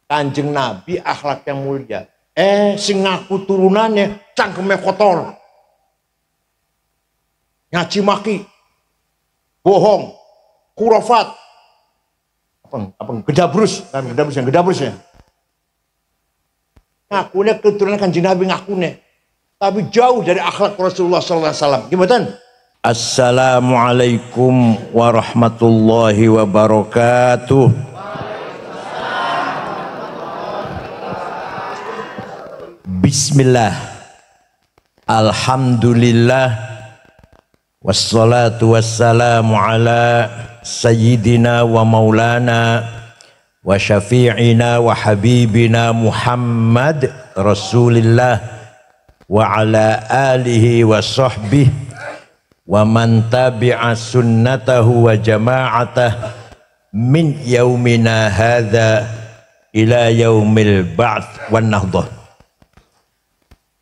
Kanjeng Nabi akhlak yang mulia. Sing ngaku turunannya cangkemnya kotor. Nyaci maki. Bohong. Kurafat. Apa gedabrus, kan gedabrusnya. Ngakunya keturunan Kanjeng Nabi ngakunya. Tapi jauh dari akhlak Rasulullah SAW. Gimana? Assalamualaikum warahmatullahi wabarakatuh. Bismillah. Alhamdulillah. Wassalatu wassalamu ala sayyidina wa maulana wa syafi'ina wa habibina Muhammad Rasulillah wa ala alihi wa sahbihi wa man tabi'a sunnatahu wa jama'atah min yaumina hadha ila yaumil ba'th wan nahdah.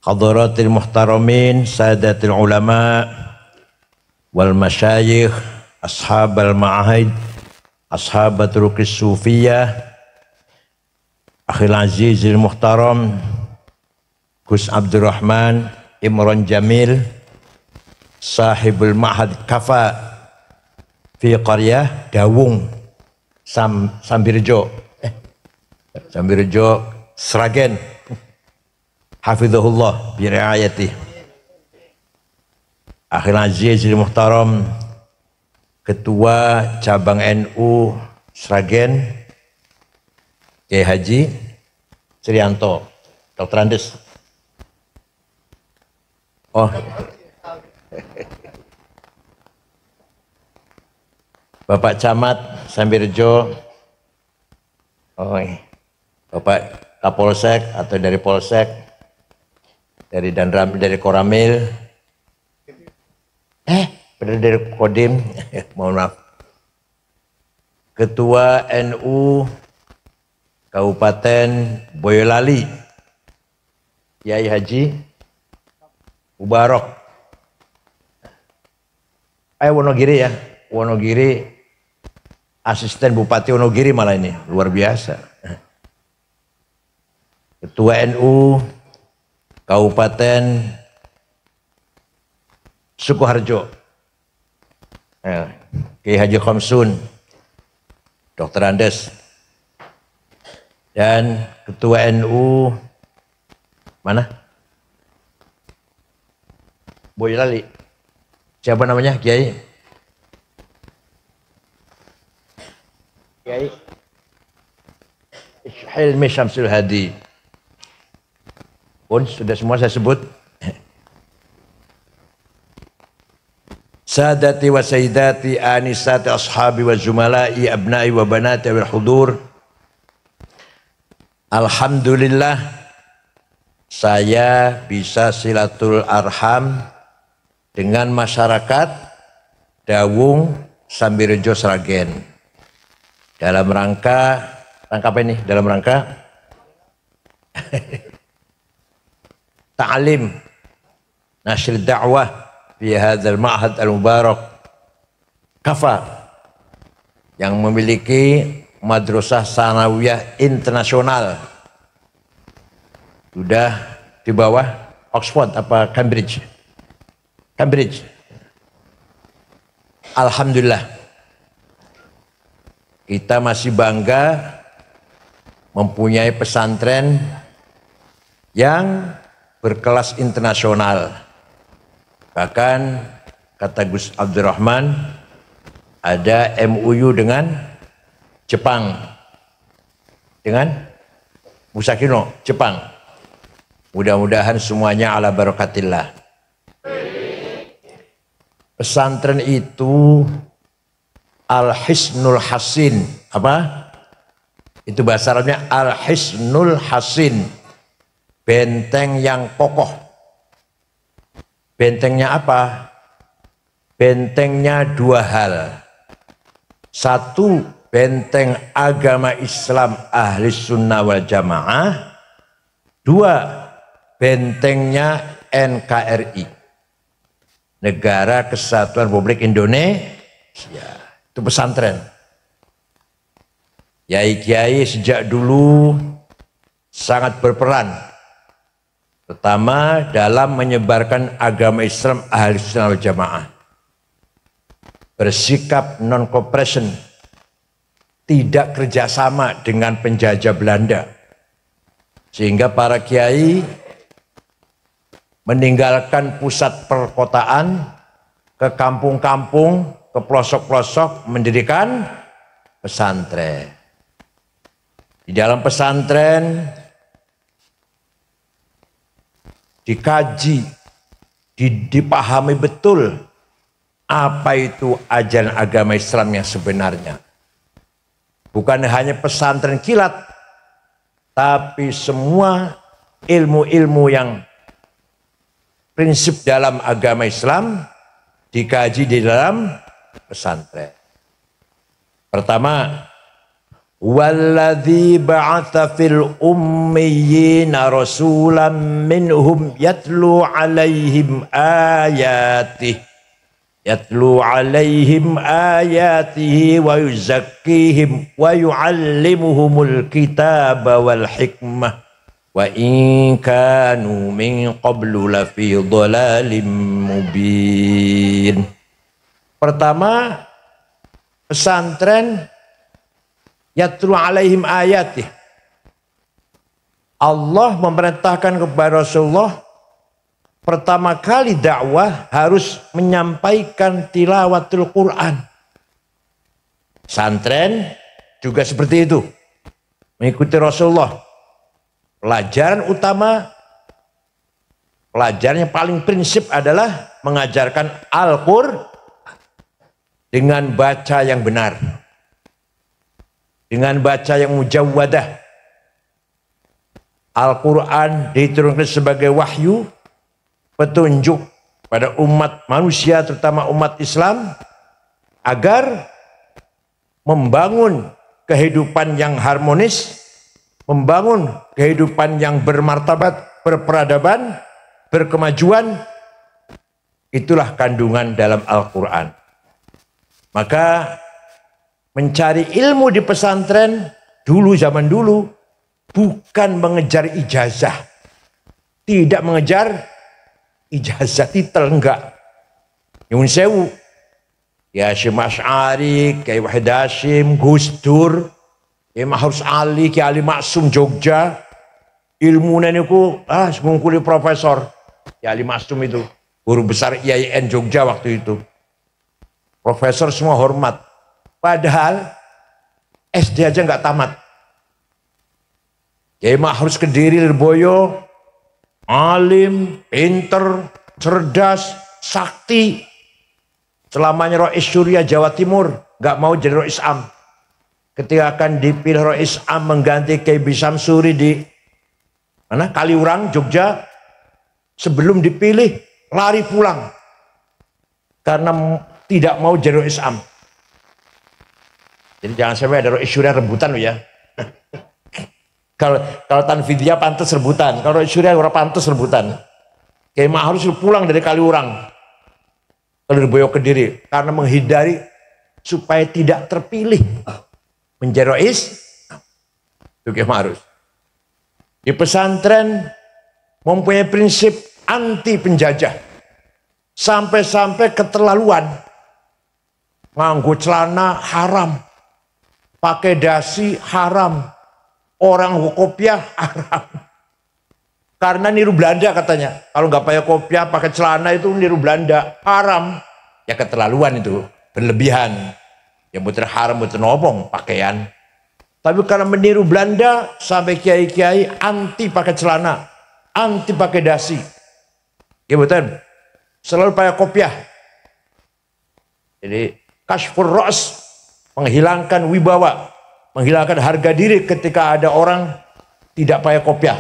Hadaratil muhtaramin, sadatil ulama wal masyayikh, ashabal ma'ahid, ashabat ruqis sufiyah, akhil azizil muhtaram Gus Abdurrahman Imron Jamil, sahibul ma'had kafa fi qaryah Dawung Sambirjo Sragen, hafizahullah bi riayati. Akhil azizil muhtaram Ketua Cabang NU Sragen Kiai Haji Trianto Dr. Andes. Bapak Camat Sambirjo, Bapak Kapolsek atau dari Polsek, dari Danram, dari Koramil, benar dari Kodim, mohon maaf. Ketua NU Kabupaten Boyolali, Kiai Haji Mubarok. Wonogiri ya, Wonogiri, asisten Bupati Wonogiri malah ini, luar biasa. Ketua NU Kabupaten Sukoharjo, Kiai Haji Khamsun, Dr. Andes, dan Ketua NU mana? Boyolali. Siapa namanya? Kiai Hilmi Syamsul Hadi. Pun sudah semua saya sebut. Sadati wa sayyidati anisati ashabi wa zumala'i abna'i wa banati wal hudur. Alhamdulillah saya bisa silatul arham dengan masyarakat Dawung Sambirjo Sragen dalam rangka apa ini? Dalam rangka ta'lim nashr da'wah fi hadzal ma'had al-mubarak Kafa yang memiliki madrasah sanawiyah internasional. Sudah di bawah Oxford apa Cambridge. Alhamdulillah kita masih bangga mempunyai pesantren yang berkelas internasional. Bahkan kata Gus Abdurrahman ada MOU dengan Jepang, dengan Musakino Jepang. Mudah-mudahan semuanya ala barakatillah. Pesantren itu Al-Hisnul Hasin, apa? Itu bahasa Arabnya Al-Hisnul Hasin, benteng yang kokoh. Bentengnya apa? Bentengnya dua hal. Satu, benteng agama Islam ahli sunnah wal jamaah. Dua, bentengnya NKRI, Negara Kesatuan Republik Indonesia. Itu pesantren. Kiai-kiai sejak dulu sangat berperan, terutama dalam menyebarkan agama Islam Ahlussunnah wal Jamaah. Bersikap non-cooperation, tidak kerjasama dengan penjajah Belanda, sehingga para kiai meninggalkan pusat perkotaan ke kampung-kampung, ke pelosok-pelosok, mendirikan pesantren. Di dalam pesantren dikaji, dipahami betul apa itu ajaran agama Islam yang sebenarnya. Bukan hanya pesantren kilat, tapi semua ilmu-ilmu yang prinsip dalam agama Islam dikaji di dalam pesantren. Pertama, walladzi ba'atsa fil ummiyina rasulan minhum yatlu 'alaihim ayatihi wa yuzakkihim wa yu'allimuhumul kitaba wal hikmah wa in kanu min qablu lafi dhalalim mubin. Pertama, pesantren yatlu alaihim ayatih. Allah memerintahkan kepada Rasulullah pertama kali dakwah harus menyampaikan tilawatul Quran. Pesantren juga seperti itu, mengikuti Rasulullah. Pelajaran utama, pelajaran yang paling prinsip adalah mengajarkan Al-Qur'an dengan baca yang benar, dengan baca yang mujawwadah. Al-Quran diturunkan sebagai wahyu, petunjuk pada umat manusia, terutama umat Islam, agar membangun kehidupan yang harmonis, membangun kehidupan yang bermartabat, berperadaban, berkemajuan. Itulah kandungan dalam Al-Quran. Maka mencari ilmu di pesantren dulu, zaman dulu, bukan mengejar ijazah. Tidak mengejar ijazah, titel, enggak. Nyun sewu, ya Syekh Asy'ari, Kiai Wahid Hasyim, Gus Dur, Kiai Mahrus Ali, Kiai Ali Maksum Jogja, ilmunya niku ngungkuli profesor. Kiai Ali Maksum itu guru besar IAIN Jogja waktu itu. Profesor semua hormat. Padahal SD aja nggak tamat. Kiai Mahrus Kediri Lirboyo, alim, pinter, cerdas, sakti. Selamanya Rois Surya Jawa Timur, nggak mau jadi Rois Am. Ketika akan dipilih Rois Am mengganti Kiai Bisamsuri di mana? Kaliurang, Jogja, sebelum dipilih lari pulang karena tidak mau jadi Rois Am. Jadi jangan sampai ada Rois Surya rebutan loh ya. Kalau Tanfidia pantas rebutan, kalau Rois Surya ora pantas rebutan. Kiai Mahrus pulang dari Kaliurang ke Lirboyo Kediri karena menghindari supaya tidak terpilih menjadi Rois. Itu Kiai Mahrus. Di pesantren mempunyai prinsip anti penjajah. Sampai-sampai keterlaluan. Nganggo celana haram. Pakai dasi haram. Orang kopiah haram. Karena niru Belanda katanya. Kalau nggak pakai kopiah, pakai celana itu niru Belanda. Haram. Ya keterlaluan itu. Berlebihan. Ya betul haram, betul nobong pakaian. Tapi karena meniru Belanda, sampai kiai-kiai anti pakai celana. Anti pakai dasi. Ya betul. Selalu pakai kopiah. Jadi kashfur ra's, menghilangkan wibawa, menghilangkan harga diri ketika ada orang tidak pakai kopiah.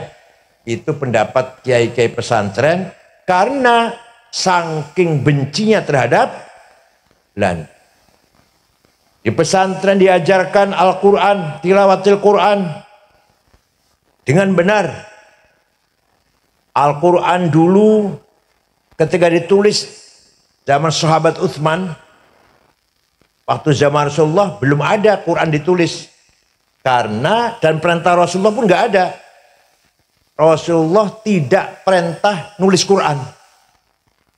Itu pendapat kiai-kiai pesantren karena saking bencinya terhadap Belanda. Di pesantren diajarkan Al-Quran, tilawatil Quran dengan benar. Al-Quran dulu ketika ditulis zaman sahabat Utsman, waktu zaman Rasulullah belum ada Quran ditulis. Karena dan perintah Rasulullah pun nggak ada. Rasulullah tidak perintah nulis Quran.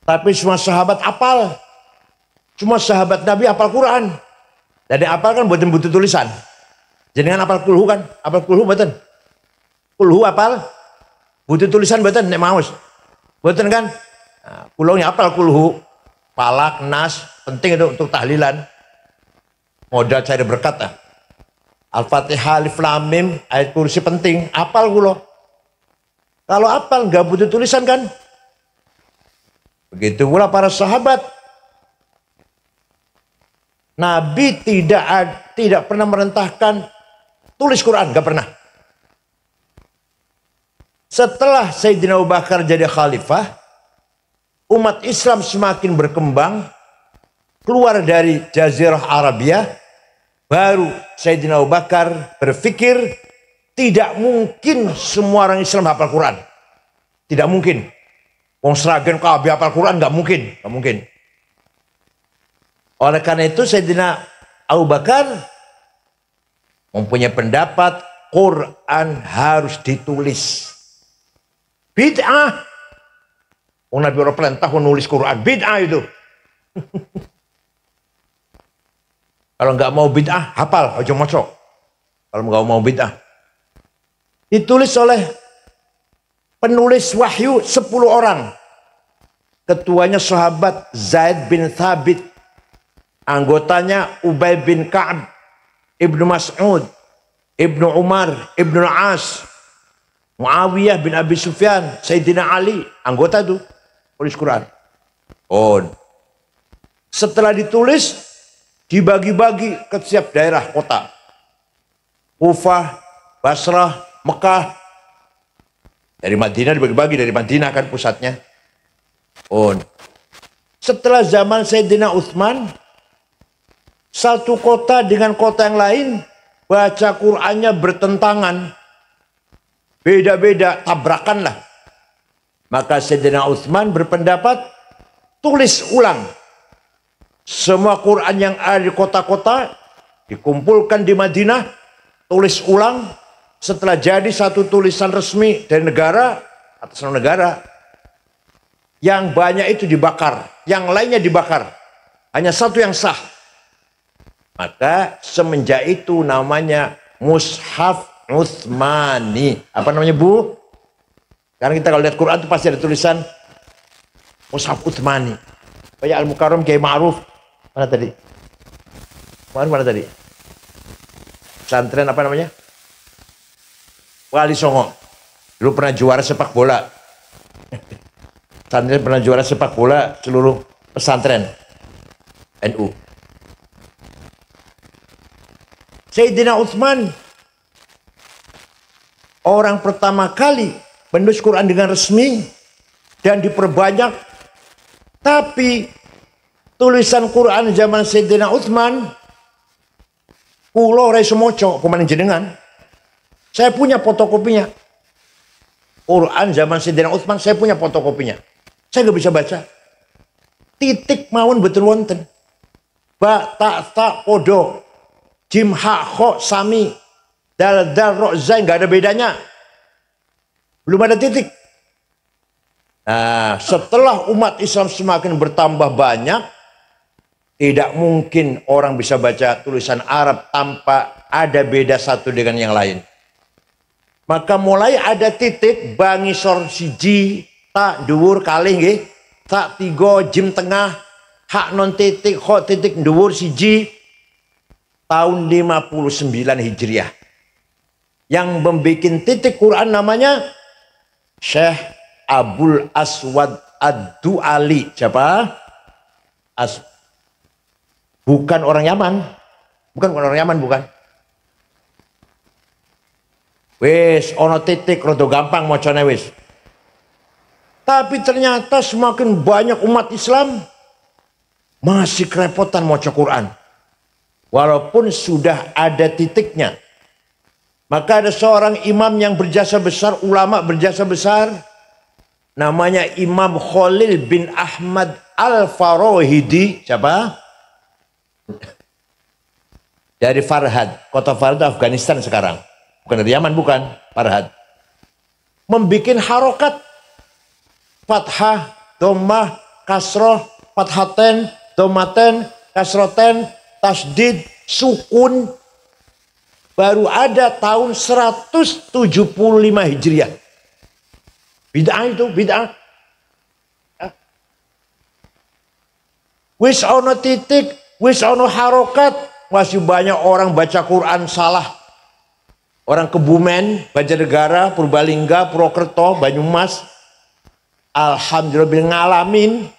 Tapi semua sahabat apal. Semua sahabat Nabi apal Quran. Jadi apal kan buatan butuh tulisan. Jenengan apal kulhu kan? Apal kulhu buatan. Kulhu apal. Butuh tulisan buatan nek maus. Buatan kan? Nah, kulhunya apal kulhu. Palak, nas, penting itu untuk tahlilan. Modal cari berkat lah. Al-Fatihah, Alif Lam Mim, ayat kursi penting. Apal kulo. Kalau apal nggak butuh tulisan kan? Begitu pula para sahabat. Nabi tidak pernah merintahkan tulis Quran, nggak pernah. Setelah Sayyidina Abu Bakar jadi khalifah, umat Islam semakin berkembang, keluar dari Jazirah Arabia, baru Sayyidina Abu Bakar berpikir tidak mungkin semua orang Islam hafal Quran. Tidak mungkin. Wong Sragen kabeh hafal Quran, nggak mungkin, nggak mungkin. Oleh karena itu Sayyidina Abu Bakar mempunyai pendapat Quran harus ditulis. Bid'ah. Oh, Nabi orang perintah menulis Quran, bid'ah itu. Kalau nggak mau bid'ah, hafal, ojo mocok. Kalau nggak mau bid'ah, ditulis oleh penulis wahyu 10 orang. Ketuanya sahabat Zaid bin Thabit, anggotanya Ubay bin Ka'ab, Ibnu Mas'ud, Ibnu Umar, Ibnu As, Muawiyah bin Abi Sufyan, Sayyidina Ali, anggota itu. Tulis Quran. Oh. Setelah ditulis, dibagi-bagi ke setiap daerah kota. Kufah, Basrah, Mekah. Dari Madinah dibagi-bagi, dari Madinah kan pusatnya. Oh. Setelah zaman Sayyidina Utsman, satu kota dengan kota yang lain, baca Qurannya bertentangan. Beda-beda, tabrakan lah. Maka Sayyidina Utsman berpendapat, tulis ulang. Semua Quran yang ada di kota-kota, dikumpulkan di Madinah, tulis ulang. Setelah jadi satu tulisan resmi dari negara, atas nama negara, yang banyak itu dibakar, yang lainnya dibakar. Hanya satu yang sah. Maka semenjak itu namanya Mushaf Utsmani. Apa namanya, Bu? Karena kita kalau lihat Quran itu pasti ada tulisan Mushaf Utsmani. Kayak Al-Mukarram Kiai Ma'ruf. Mana tadi? Mana tadi? Pesantren apa namanya? Wali Songo. Dulu pernah juara sepak bola. Pesantren pernah juara sepak bola seluruh pesantren NU. Sayyidina Utsman orang pertama kali menulis Quran dengan resmi dan diperbanyak. Tapi tulisan Quran zaman Sayyidina Utsman kula ora iso maca pemaning jenengan. Saya punya fotokopinya. Quran zaman Sayyidina Utsman saya punya fotokopinya. Saya nggak bisa baca. Titik mawon betul wonten. Ba ta ta podo. Jim ha kho sami. Dal dal ro zai nggak ada bedanya. Belum ada titik. Nah, setelah umat Islam semakin bertambah banyak, tidak mungkin orang bisa baca tulisan Arab tanpa ada beda satu dengan yang lain. Maka mulai ada titik bangisor siji, tak dhuwur kalih nggih, tak tiga jim tengah, hak non titik, kok titik dhuwur siji, tahun 59 Hijriah. Yang membuat titik Quran namanya Syekh Abul Aswad Ad-Du'ali. Siapa? Bukan orang Yaman. Bukan orang Yaman, bukan. Wis, ono titik, rodo gampang mocone wis. Tapi ternyata semakin banyak umat Islam masih kerepotan moco Quran. Walaupun sudah ada titiknya. Maka ada seorang imam yang berjasa besar, ulama berjasa besar. Namanya Imam Khalil bin Ahmad Al-Farahidi. Siapa? Dari Farhad. Kota Farhad Afghanistan sekarang. Bukan dari Yaman, bukan. Farhad. membikin harokat. Fathah, dhammah, kasroh, fathaten, dhammaten, kasroten, tasdid, sukun. Baru ada tahun 175 Hijriah. Bid'ah itu, bid'ah. Wis ono titik, wis ono harokat. Masih banyak orang baca Quran salah. Orang Kebumen, Banjarnegara, Purbalingga, Purwokerto, Banyumas. Alhamdulillah ngalamin.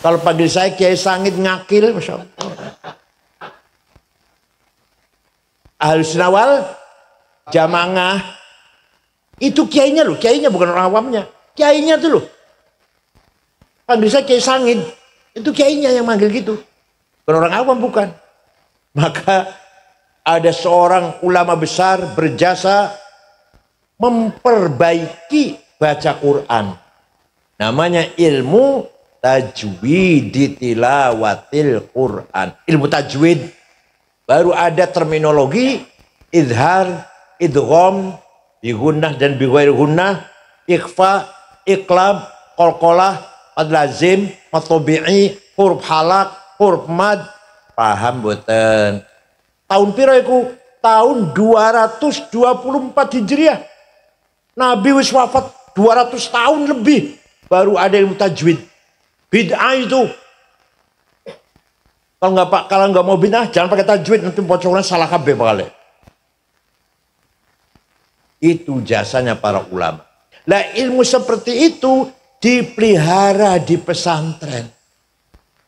Kalau panggil saya Kiai Sangit ngakil, Masya Allah. Ahlus Sunnah wal Jamaah. Itu kiainya loh, kiainya bukan orang awamnya. Kiainya tuh loh. Panggil saya Kiai Sangit. Itu kiainya yang manggil gitu. Bukan orang awam, bukan. Maka ada seorang ulama besar berjasa memperbaiki baca Quran. Namanya ilmu tajwid tilawatil Quran. Ilmu tajwid. Baru ada terminologi idhar, idgham, bigunnah dan bighairi gunnah, ikhfa, iqlab, qalqalah, mad lazim, mad tabi'i, huruf halak, huruf mad. Paham boten? Tahun piro iku? Tahun 224 Hijriah. Nabi wis wafat 200 tahun lebih baru ada ilmu tajwid. Bid'ah itu. Kalau nggak mau bid'ah jangan pakai tajwid, nanti bocoran salah kabeh bakal. Itu jasanya para ulama. Lah ilmu seperti itu dipelihara di pesantren.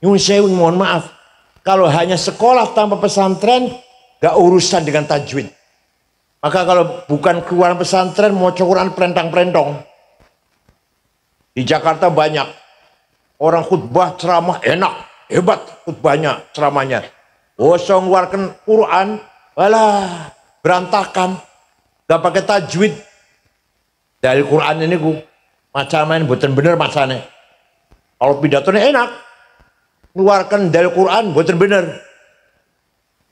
Nyun sewu, mohon maaf. Kalau hanya sekolah tanpa pesantren, gak urusan dengan tajwid. Maka kalau bukan keluar pesantren, mau Quran perentang-perentong. Di Jakarta banyak orang khutbah ceramah enak, hebat khutbahnya, ceramahnya. Bosong ngeluarkan Quran, walah berantakan. Gak pakai tajwid. Dari Quran ini ku macam-macam buatan bener macamnya. Kalau pidatonya enak, keluarkan dari Quran buatan bener.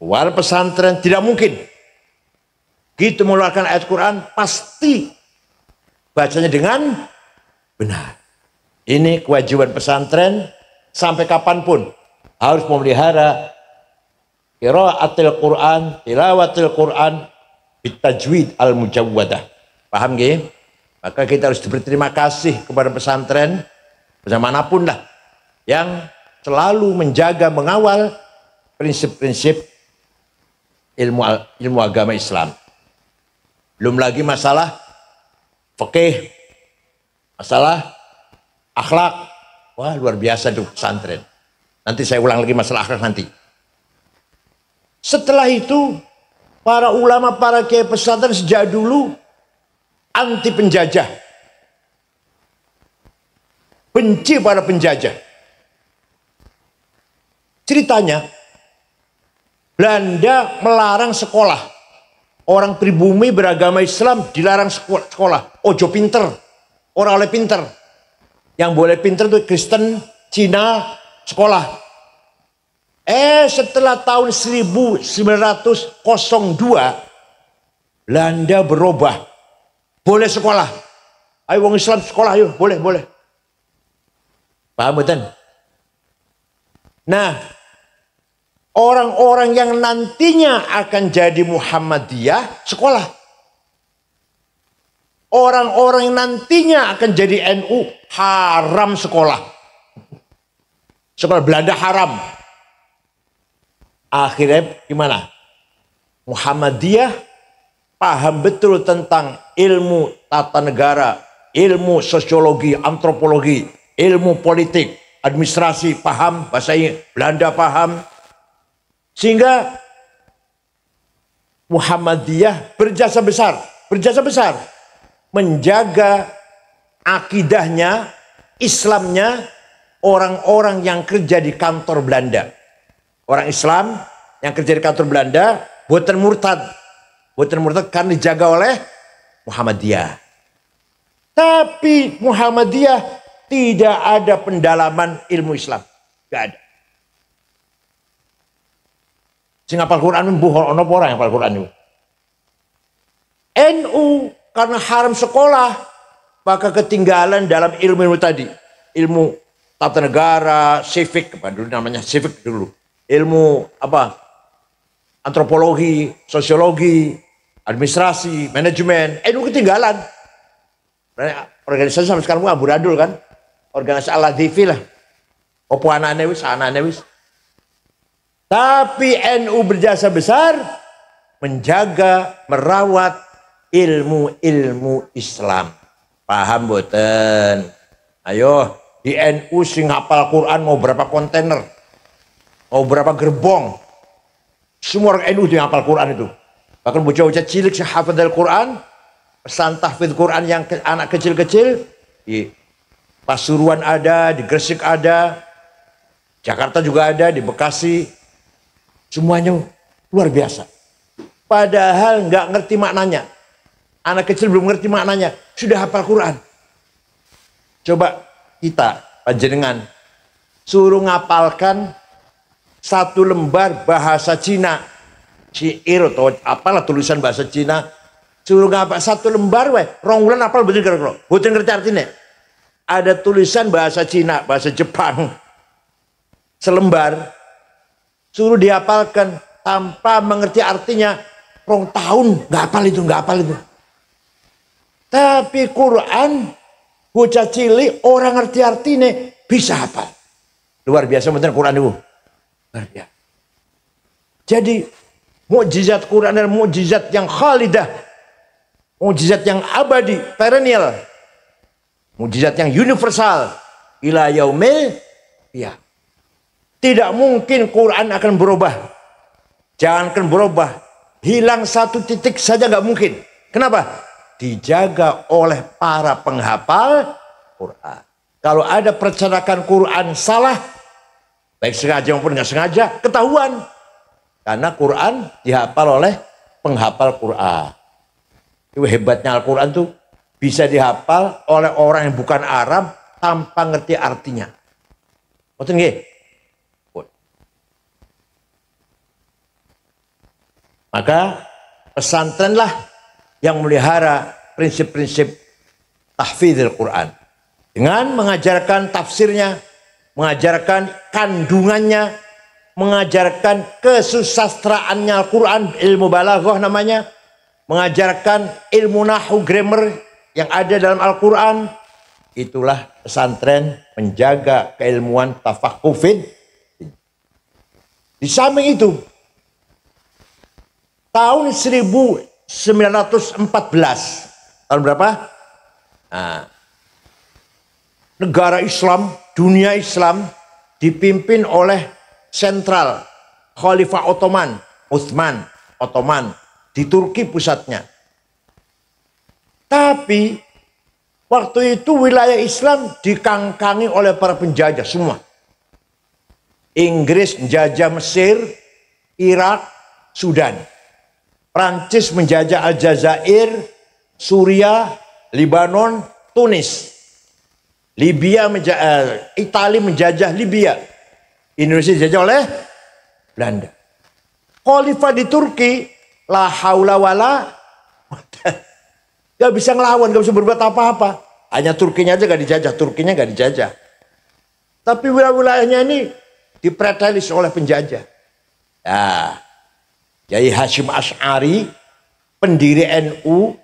Keluar pesantren tidak mungkin. Gitu mengeluarkan ayat Quran pasti bacanya dengan benar. Ini kewajiban pesantren sampai kapanpun harus memelihara qiraatil Quran, tilawatil Quran, bitajwid al-mujawwadah. Paham gak? Maka kita harus berterima kasih kepada pesantren manapun lah yang selalu menjaga, mengawal prinsip-prinsip ilmu agama Islam. Belum lagi masalah fikih, masalah akhlak. Wah, luar biasa tuh pesantren. Nanti saya ulang lagi masalah akhlak nanti. Setelah itu para ulama, para kiai pesantren sejak dulu anti penjajah. Benci para penjajah. Ceritanya, Belanda melarang sekolah. Orang pribumi beragama Islam dilarang sekolah. Ojo pinter. Orang oleh pinter. Yang boleh pinter itu Kristen, Cina, sekolah. Setelah tahun 1902, Belanda berubah. Boleh sekolah. Ayo wong Islam sekolah, ayo. Boleh. Paham betul? Nah, orang-orang yang nantinya akan jadi Muhammadiyah sekolah. Orang-orang yang nantinya akan jadi NU haram sekolah. Sekolah Belanda haram. Akhirnya gimana? Muhammadiyah paham betul tentang ilmu tata negara, ilmu sosiologi, antropologi, ilmu politik, administrasi paham, bahasa Belanda paham. Sehingga Muhammadiyah berjasa besar menjaga akidahnya, Islamnya orang-orang yang kerja di kantor Belanda. Orang Islam yang kerja di kantor Belanda buatan murtad karena dijaga oleh Muhammadiyah. Tapi Muhammadiyah tidak ada pendalaman ilmu Islam, gak ada. Sing hafal Quran mbuh ono apa orang yang hafal Quran itu. NU karena haram sekolah maka ketinggalan dalam ilmu tadi. Ilmu tata negara, civic, apa dulu namanya civic dulu. Ilmu apa? Antropologi, sosiologi, administrasi, manajemen. NU ketinggalan. Organisasi sampai sekarang amburadul kan. Organisasi Al-Latifi lah. Opo anane wis. Tapi NU berjasa besar menjaga, merawat ilmu-ilmu Islam. Paham boten? Ayo, di NU sing hafal Quran mau berapa kontainer? Mau berapa gerbong? Semua orang NU yang hafal Quran itu. Bahkan bocah-bocah cilik sing hafal Quran, pesan tahfidz Quran yang anak kecil-kecil, di Pasuruan ada, di Gresik ada, Jakarta juga ada, di Bekasi. Semuanya luar biasa. Padahal nggak ngerti maknanya. Anak kecil belum ngerti maknanya, sudah hafal Quran. Coba kita, panjenengan, suruh ngapalkan satu lembar bahasa Cina. Syair atau apalah tulisan bahasa Cina. Suruh ngapal satu lembar, rong wulan apal betul kira-kira. Betul ngerti artinya. Ada tulisan bahasa Cina, bahasa Jepang. Selembar. Suruh dihafalkan tanpa mengerti artinya, rong tahun nggak hafal itu. Tapi Quran, bocah cilik orang ngerti artinya bisa hafal. Luar biasa bener Quran itu. Luar biasa. Jadi mukjizat Quran adalah mukjizat yang khalidah, mukjizat yang abadi, perennial, mukjizat yang universal, ila yaumil qiyamah. Tidak mungkin Quran akan berubah. Jangankan berubah, hilang satu titik saja nggak mungkin. Kenapa? Dijaga oleh para penghafal Quran. Kalau ada percetakan Quran salah, baik sengaja maupun nggak sengaja, ketahuan. Karena Quran dihafal oleh penghafal Quran. Itu hebatnya Al-Quran tuh bisa dihafal oleh orang yang bukan Arab tanpa ngerti artinya. Betul nggih? Maka pesantrenlah yang melihara prinsip-prinsip tahfidzul Quran. Dengan mengajarkan tafsirnya, mengajarkan kandungannya, mengajarkan kesusastraannya Al-Quran, ilmu balaghah namanya, mengajarkan ilmu nahu grammar yang ada dalam Al-Quran. Itulah pesantren menjaga keilmuan tafaqufin. Di samping itu, tahun 1914, tahun berapa? Nah, negara Islam, dunia Islam dipimpin oleh sentral Khalifah Ottoman, Ottoman di Turki pusatnya. Tapi waktu itu wilayah Islam dikangkangi oleh para penjajah semua. Inggris menjajah Mesir, Irak, Sudan. Prancis menjajah Aljazair, Suriah, Lebanon, Tunis. Italia menjajah Libya. Indonesia dijajah oleh Belanda. Khalifah di Turki, la haula wala, gak bisa ngelawan, gak bisa berbuat apa-apa. Hanya Turkinya aja gak dijajah, Turkinya gak dijajah. Tapi wilayah-wilayahnya ini dipretelis oleh penjajah. Ya, Kiai Hasyim Asy'ari, pendiri NU,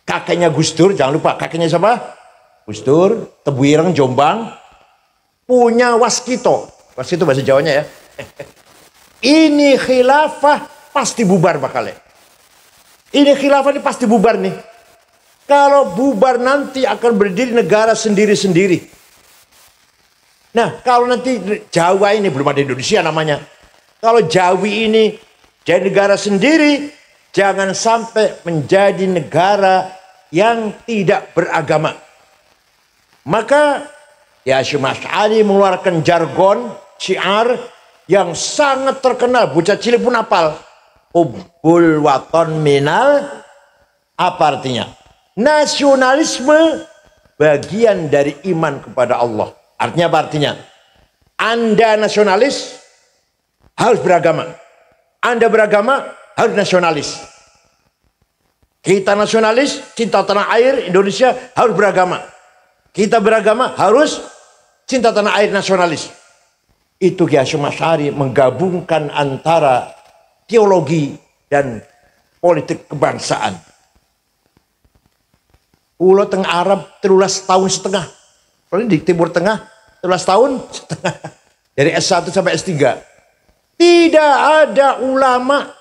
kakeknya Gus Dur, jangan lupa kakeknya siapa? Gus Dur, Tebu Ireng, Jombang, punya waskito. Waskito bahasa Jawanya ya. Ini khilafah pasti bubar bakalnya. Ini khilafah ini pasti bubar nih. Kalau bubar nanti akan berdiri negara sendiri-sendiri. Nah, kalau nanti Jawa ini, belum ada Indonesia namanya. Kalau Jawi ini jadi negara sendiri, jangan sampai menjadi negara yang tidak beragama. Maka ya Hasyim Asy'ari mengeluarkan jargon, syiar yang sangat terkenal, bocah cilik pun hafal. Hubbul waton minal, apa artinya? Nasionalisme bagian dari iman kepada Allah. Artinya apa artinya? Anda nasionalis harus beragama. Anda beragama harus nasionalis. Kita nasionalis, cinta tanah air, Indonesia harus beragama. Kita beragama harus cinta tanah air, nasionalis. Itu Kiai Hasyim Asy'ari menggabungkan antara teologi dan politik kebangsaan. Pulau Tengah Arab 13 tahun setengah. Kalau di Timur Tengah 13 tahun setengah. Dari S1 sampai S3. Tidak ada ulama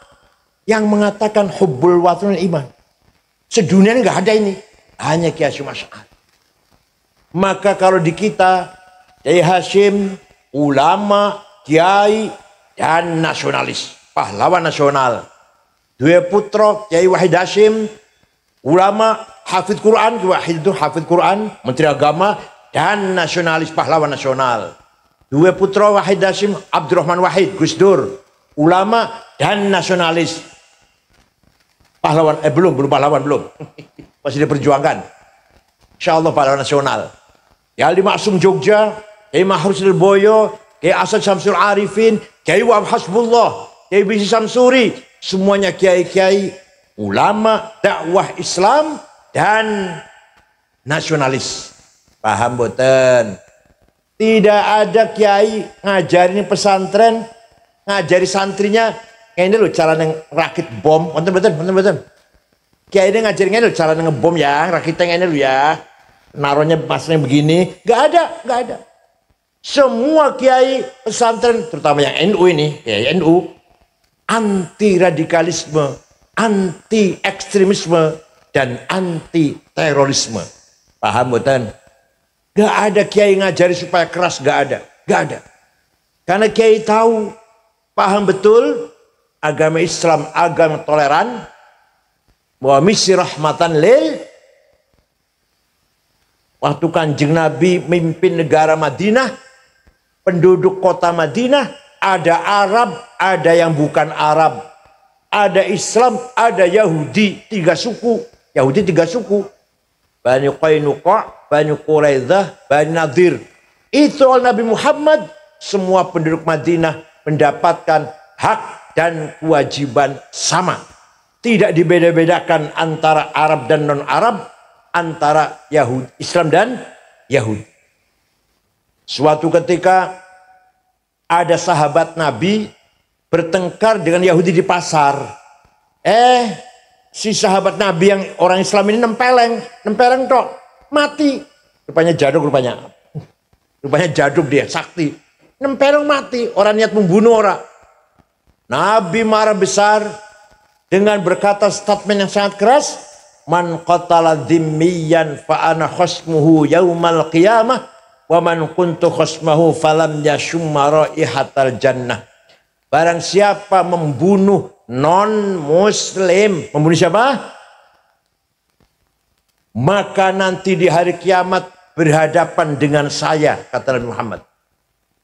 yang mengatakan hubbul watan iman. Sedunia nggak ada ini. Hanya Kiai Hasyim Asy'ari. Maka kalau di kita, Kiai Hasyim, ulama, kiai, dan nasionalis. Pahlawan nasional. Dua putra, Kiai Wahid Hasyim, ulama, hafidz Quran, Wahid itu hafidz Quran, Menteri Agama, dan nasionalis, pahlawan nasional. Dua putra Wahid Hasyim, Abdurrahman Wahid, Gus Dur, ulama dan nasionalis. Pahlawan, belum pahlawan, belum. Masih diperjuangkan. Insya Allah pahlawan nasional. Kiai Ali Maksum Jogja, Kiai Mahrus Lirboyo, Kiai Asad Syamsul Arifin, Kiai Wahab Hasbullah, Kiai Bisi Samsuri, semuanya kiai-kiai, ulama, dakwah Islam, dan nasionalis. Paham boten? Tidak ada kiai ngajarin pesantren, ngajari santrinya, kayak ini loh cara rakit bom, betul. Kiai ini ngajarin ini loh cara ngebom ya, rakitnya ini loh ya, naruhnya masanya begini, nggak ada. Semua kiai pesantren, terutama yang NU ini, kiai NU, anti radikalisme, anti ekstremisme, dan anti terorisme. Paham boten? Gak ada kiai ngajari supaya keras, gak ada. Karena kiai tahu, paham betul agama Islam, agama toleran, bahwa misi rahmatan lil. Waktu Kanjeng Nabi mimpin negara Madinah, penduduk kota Madinah, ada Arab, ada yang bukan Arab, ada Islam, ada Yahudi, 3 suku. Yahudi 3 suku. Bani Qainuqa, Bani Quraidah, Bani Nadir. Itu oleh Nabi Muhammad, semua penduduk Madinah mendapatkan hak dan kewajiban sama. Tidak dibeda-bedakan antara Arab dan non-Arab, antara Yahudi, Islam dan Yahudi. Suatu ketika ada sahabat Nabi bertengkar dengan Yahudi di pasar. Si sahabat Nabi yang orang Islam ini nempeleng tok, mati. Rupanya jaduk dia, sakti. Nempeleng mati, orang niat membunuh orang. Nabi marah besar dengan berkata statement yang sangat keras, man qatala dhimmiyan fa ana khasmuhu yaumal qiyamah wa man kuntu khasmahu falam yashumma raihatal jannah. Barang siapa membunuh non-muslim, membunuh siapa? Maka nanti di hari kiamat berhadapan dengan saya, kata Nabi Muhammad.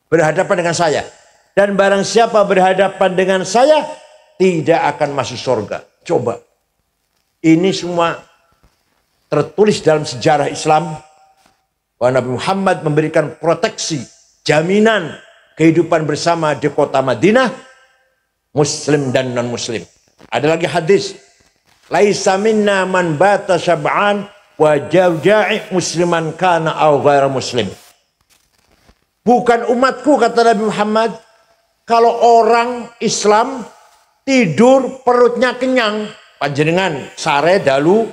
Berhadapan dengan saya. Dan barang siapa berhadapan dengan saya, tidak akan masuk surga. Coba. Ini semua tertulis dalam sejarah Islam. Bahwa Nabi Muhammad memberikan proteksi, jaminan kehidupan bersama di kota Madinah. Muslim dan non-muslim. Ada lagi hadis. Laisa minna man bata syab'an wa jauja'i musliman kana aw ghaira muslim. Bukan umatku, kata Nabi Muhammad, kalau orang Islam tidur perutnya kenyang, panjenengan sare dalu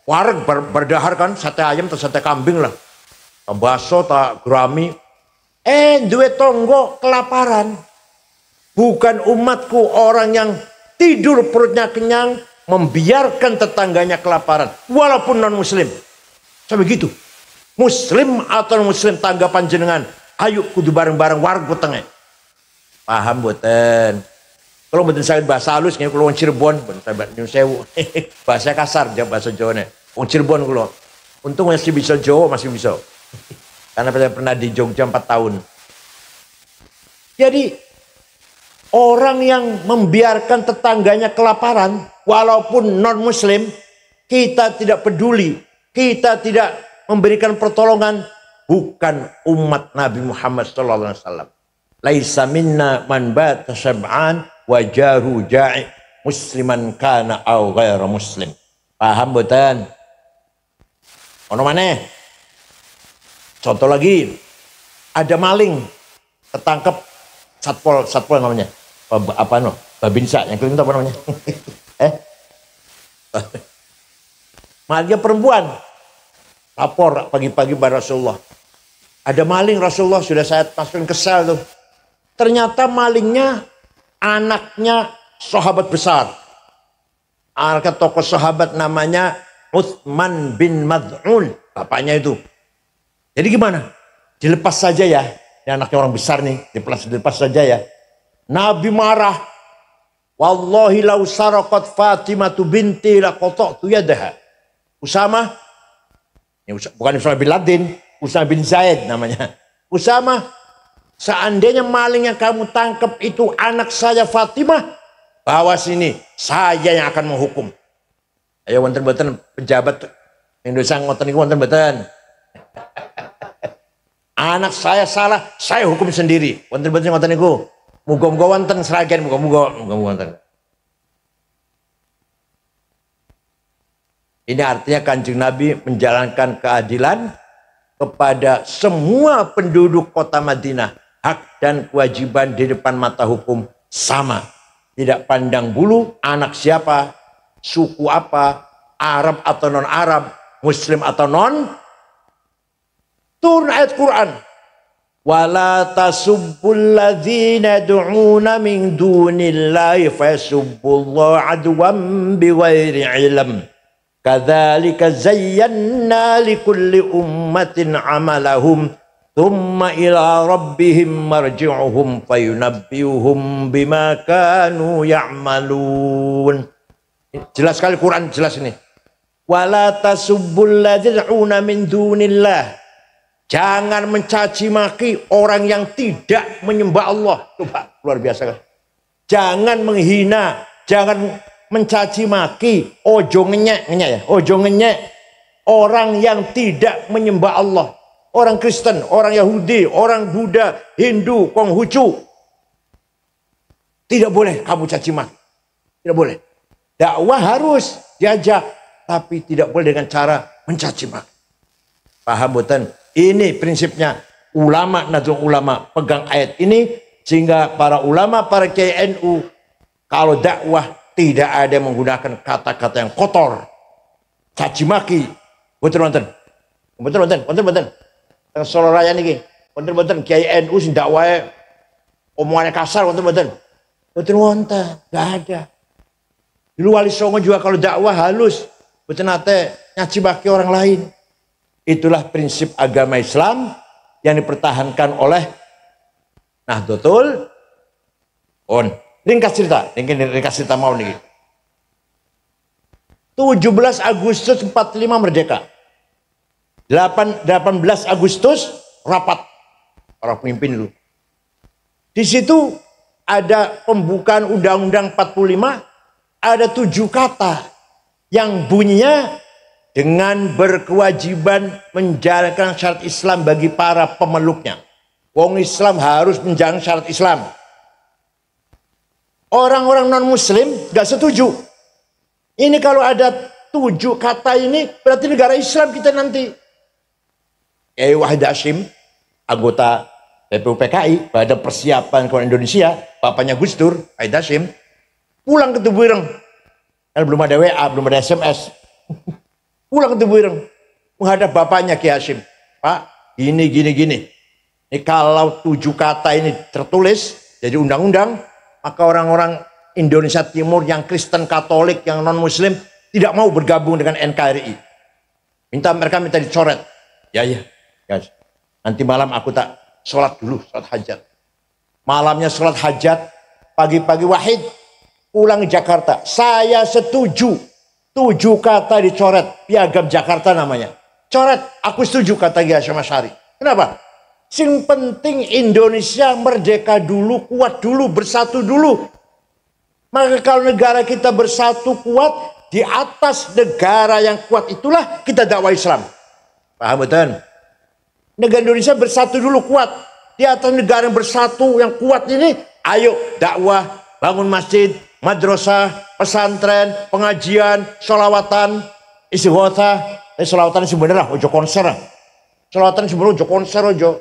wareg berdahar kan, sate ayam atau sate kambing lah, bakso tak gurami, duwe tonggo kelaparan. Bukan umatku orang yang tidur perutnya kenyang, membiarkan tetangganya kelaparan, walaupun non muslim. Sampai gitu. Muslim atau non muslim, tanggapan jenengan, ayo kudu bareng-bareng warga tengah. Paham boten? Kalau boten saya bahasa halus, kalau orang Cirebon, bahasa kasar, bahasa Jawa nih. Orang Cirebon kalau, untung masih bisa Jawa, masih bisa. Karena saya pernah di Jogja 4 tahun. Jadi orang yang membiarkan tetangganya kelaparan, walaupun non-muslim, kita tidak peduli, kita tidak memberikan pertolongan, bukan umat Nabi Muhammad SAW. Laisa minna man bata syab'an wa jaru ja'i musliman kana aw ghaira muslim. Paham boten? Ono maneh. Contoh lagi, ada maling ketangkep satpol namanya. Apa no? Babinsa yang kelima apa namanya? Malingnya perempuan. Lapor pagi-pagi pada Rasulullah. Ada maling, Rasulullah, sudah saya masukin ke sel tuh. Ternyata malingnya anaknya sahabat besar. Anaknya tokoh sahabat namanya Utsman bin Mad'un. Bapaknya itu. Jadi gimana? Dilepas saja ya. Ini anaknya orang besar nih. Dilepas saja ya. Nabi marah. Wallahi lau saraqat Fatimatu binti laqata'tu yadaha. Usama. Ini bukan Usama bin Laden. Usama bin Zaid namanya. Usama, seandainya maling yang kamu tangkap itu anak saya Fatimah, bawa sini, saya yang akan menghukum. Ayo wonten-wonten pejabat Indonesia ngoten niku wonten-wonten. Anak saya salah, saya hukum sendiri. Wonten-wonten ngoten niku. Muga-muga wonten seragen, muga-muga wonten. Ini artinya Kanjeng Nabi menjalankan keadilan kepada semua penduduk kota Madinah. Hak dan kewajiban di depan mata hukum sama. Tidak pandang bulu anak siapa, suku apa, Arab atau non-Arab, Muslim atau non. Turun ayat Quran. Wala tasubbul ladzina yad'una min dunillahi fayasubbullaha adwan bighairi ilm. Kadzalika zayyana likulli ummatin amalahum thumma ila rabbihim marji'uhum fayunabbi'uhum bima kanu ya'malun. Jelas sekali Quran, jelas ini. Wala tasubbul ladzina yad'una min dunillah. Jangan mencaci maki orang yang tidak menyembah Allah. Coba, luar biasa kan. Jangan menghina, jangan mencaci maki, ojo ngenyek ya, ojo ngenyek orang yang tidak menyembah Allah. Orang Kristen, orang Yahudi, orang Buddha, Hindu, Konghucu. Tidak boleh kamu caci maki. Tidak boleh. Dakwah harus diajak, tapi tidak boleh dengan cara mencaci maki. Paham boten? Ini prinsipnya ulama Nahdlatul Ulama pegang ayat ini sehingga para ulama, para kiai NU kalau dakwah tidak ada yang menggunakan kata-kata yang kotor, caci maki. Betul-betul. Solo Raya niki. Betul-betul kiai NU sing dakwahe omongannya kasar, betul-betul. Betul-betul, enggak ada. Dulu Wali Songo juga kalau dakwah halus, betul nate nyaci maki orang lain. Itulah prinsip agama Islam yang dipertahankan oleh Nahdlatul Ulama. Ringkas cerita mau nih. 17 Agustus 45 merdeka. 18 Agustus rapat para pemimpin dulu. Di situ ada pembukaan Undang-Undang 45, ada 7 kata yang bunyinya dengan berkewajiban menjalankan syariat Islam bagi para pemeluknya. Wong Islam harus menjalankan syariat Islam. Orang-orang non-Muslim gak setuju. Ini kalau ada 7 kata ini berarti negara Islam kita nanti. Kiai Wahid Hasyim, anggota PPUPKI pada persiapan ke Indonesia, bapaknya Gus Dur, Wahid Hasyim, pulang ke Tebuireng. Belum ada WA, belum ada SMS. Pulang ke Tebuireng menghadap bapaknya Kiai Hasyim. Pak, gini. Ini kalau 7 kata ini tertulis jadi undang-undang, maka orang-orang Indonesia Timur yang Kristen Katolik, yang non-Muslim tidak mau bergabung dengan NKRI. Mereka minta dicoret. Ya. Nanti malam aku tak sholat dulu, sholat hajat. Malamnya sholat hajat, pagi-pagi Wahid pulang ke Jakarta. Saya setuju 7 kata dicoret, Piagam Jakarta namanya. Coret, aku setuju kata Kiai Hasyim Asy'ari. Kenapa? Sing penting Indonesia merdeka dulu, kuat dulu, bersatu dulu. Maka kalau negara kita bersatu kuat, di atas negara yang kuat itulah kita dakwah Islam. Paham betul? Negara Indonesia bersatu dulu kuat. Di atas negara yang bersatu, yang kuat ini, ayo dakwah, bangun masjid, madrasah, pesantren, pengajian, sholawatan, istighotsah. Sholawatan sebenarnya ojo konser. Sholawatan sebenarnya ojo konser ojo.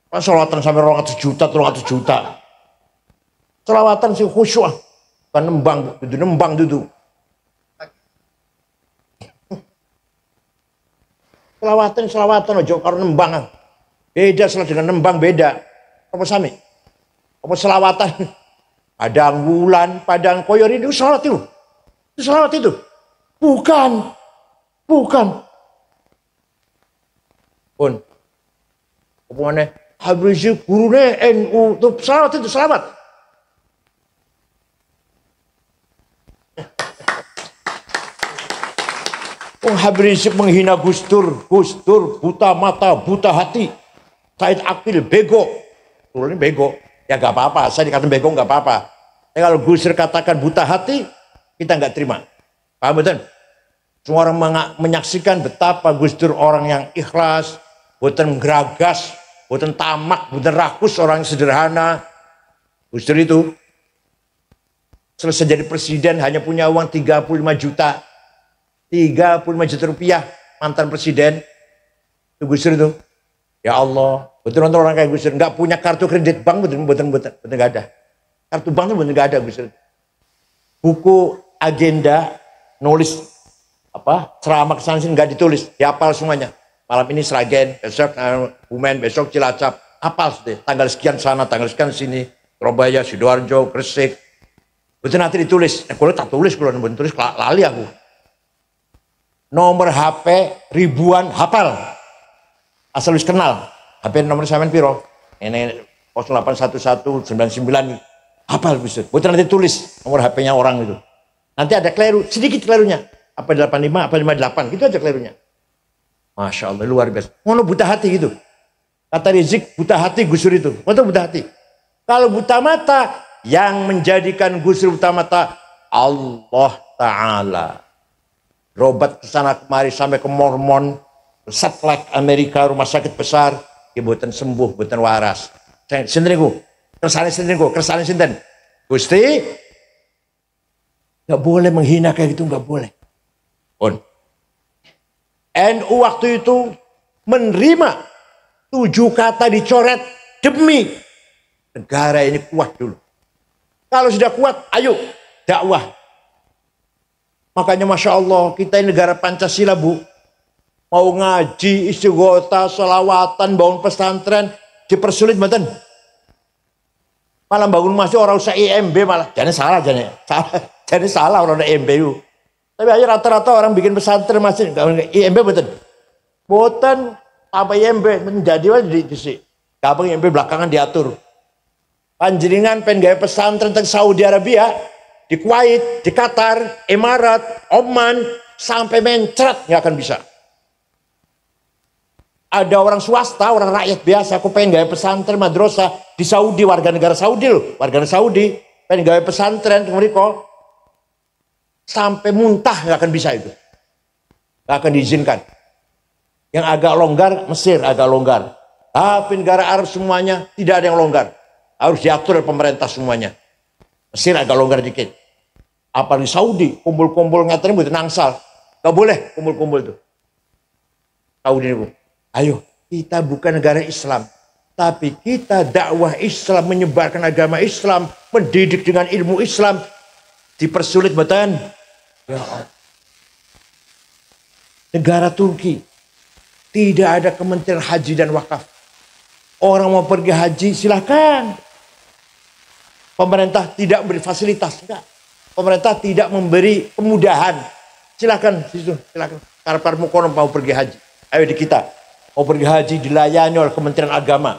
Sholawatan sampai 200 juta, 300 juta. Sholawatan sih khusyuk. Kan nembang duduk. Selawatan ojo karo nembang. Beda salah dengan nembang beda. Apa sami? Apa selawatan? Padang wulan, padang koyor itu selawat itu. Itu selawat itu. Bukan. Pun. Apa mana? Habib Rizik gurune NU itu selawat itu selawat. Habib Rizik menghina Gus Dur buta mata, buta hati. Said Akil bego. Ini bego. Ya gak apa-apa, saya dikatakan bego gak apa-apa. Tapi kalau Gus Dur katakan buta hati, kita gak terima. Paham betul? Semua orang menyaksikan betapa Gus Dur orang yang ikhlas, bukan geragas, bukan tamak, bukan rakus, orang sederhana. Gus Dur itu selesai jadi presiden hanya punya uang 35 juta. 35 juta rupiah mantan presiden. Itu Gus Dur itu. Ya Allah, betul orang kayak Gus Dur nggak punya kartu kredit bank, betul nggak ada. Kartu bank itu betul nggak ada Gus Dur. Buku agenda nulis ceramah kesana sini nggak ditulis, dihafal semuanya. Malam ini Sragen, besok Bumen, besok Cilacap, hafal sudah. Tanggal sekian sana, tanggal sekian sini, Surabaya, Sidoarjo, Gresik. Betul nanti ditulis. Kalau tak tulis, kalau belum tulis lali aku. Nomor HP ribuan hafal. Asal wis kenal. HP nomor sampean piro? Ini 081199 hafal bisa. Betul nanti tulis nomor HP-nya orang itu. Nanti ada keliru, sedikit kelirunya. Apa 85, apa 58, gitu aja kelirunya. Masya Allah, luar biasa. Ngono buta hati gitu. Kata Rizik, buta hati Gus Dur itu. Betul buta hati. Kalau buta mata, yang menjadikan Gus Dur buta mata, Allah Ta'ala. Berobat ke sana kemari sampai ke Mormon, satelit Amerika, rumah sakit besar, ya buatan sembuh, buatan waras. Sinten niku? Kersane sinten? Gusti, nggak boleh menghina kayak gitu, nggak boleh. NU waktu itu menerima 7 kata dicoret demi negara ini kuat dulu. Kalau sudah kuat, ayo dakwah. Makanya Masya Allah, kita ini negara Pancasila, Bu. Mau ngaji, istighotah, sholawatan, bangun pesantren, dipersulit betul. Malah bangun masjid orang usah IMB malah. Jadi salah. Jadi salah orang ada IMB. Tapi aja rata-rata orang bikin pesantren masjid IMB betul. Boten apa IMB menjadi wajib di gampang IMB belakangan diatur. Panjenengan pengen gawe pesantren teng Saudi Arabia, di Kuwait, di Qatar, Emirat, Oman, sampai mencret nggak akan bisa. Ada orang swasta, orang rakyat biasa, aku pengen gawe pesantren madrasah di Saudi, warga negara Saudi loh, warga negara Saudi, pengen gawe pesantren ke mereka, sampai muntah nggak akan bisa itu, nggak akan diizinkan. Yang agak longgar, Mesir agak longgar, tapi negara Arab semuanya tidak ada yang longgar, harus diatur oleh pemerintah semuanya. Mesir agak longgar dikit, apalagi Saudi, kumpul-kumpul ngatain buat nangsal, nggak boleh kumpul-kumpul itu. Saudi ini, Bu. Ayo, kita bukan negara Islam, tapi kita dakwah Islam, menyebarkan agama Islam, mendidik dengan ilmu Islam, dipersulit betul. Ya Allah. Negara Turki tidak ada Kementerian Haji dan Wakaf. Orang mau pergi haji silahkan. Pemerintah tidak memberi fasilitas, enggak. Pemerintah tidak memberi kemudahan. Silakan, silakan. Karena kono mau pergi haji. Ayo di kita. Mau pergi haji dilayani oleh Kementerian Agama.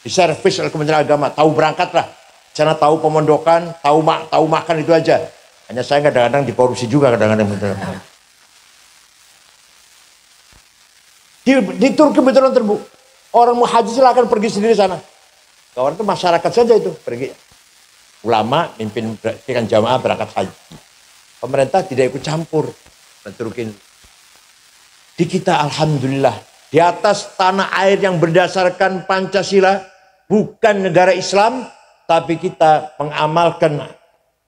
Diservis oleh Kementerian Agama. Tahu berangkatlah. Sana tahu pemondokan, tahu makan itu aja. Hanya saya kadang-kadang dikorupsi juga kadang-kadang. Di Turki betul terbu. Orang mau haji silakan pergi sendiri sana. Kawan itu masyarakat saja itu pergi. Ulama mimpin jamaah berangkat haji. Pemerintah tidak ikut campur. Turki. Di kita alhamdulillah di atas tanah air yang berdasarkan Pancasila, bukan negara Islam, tapi kita mengamalkan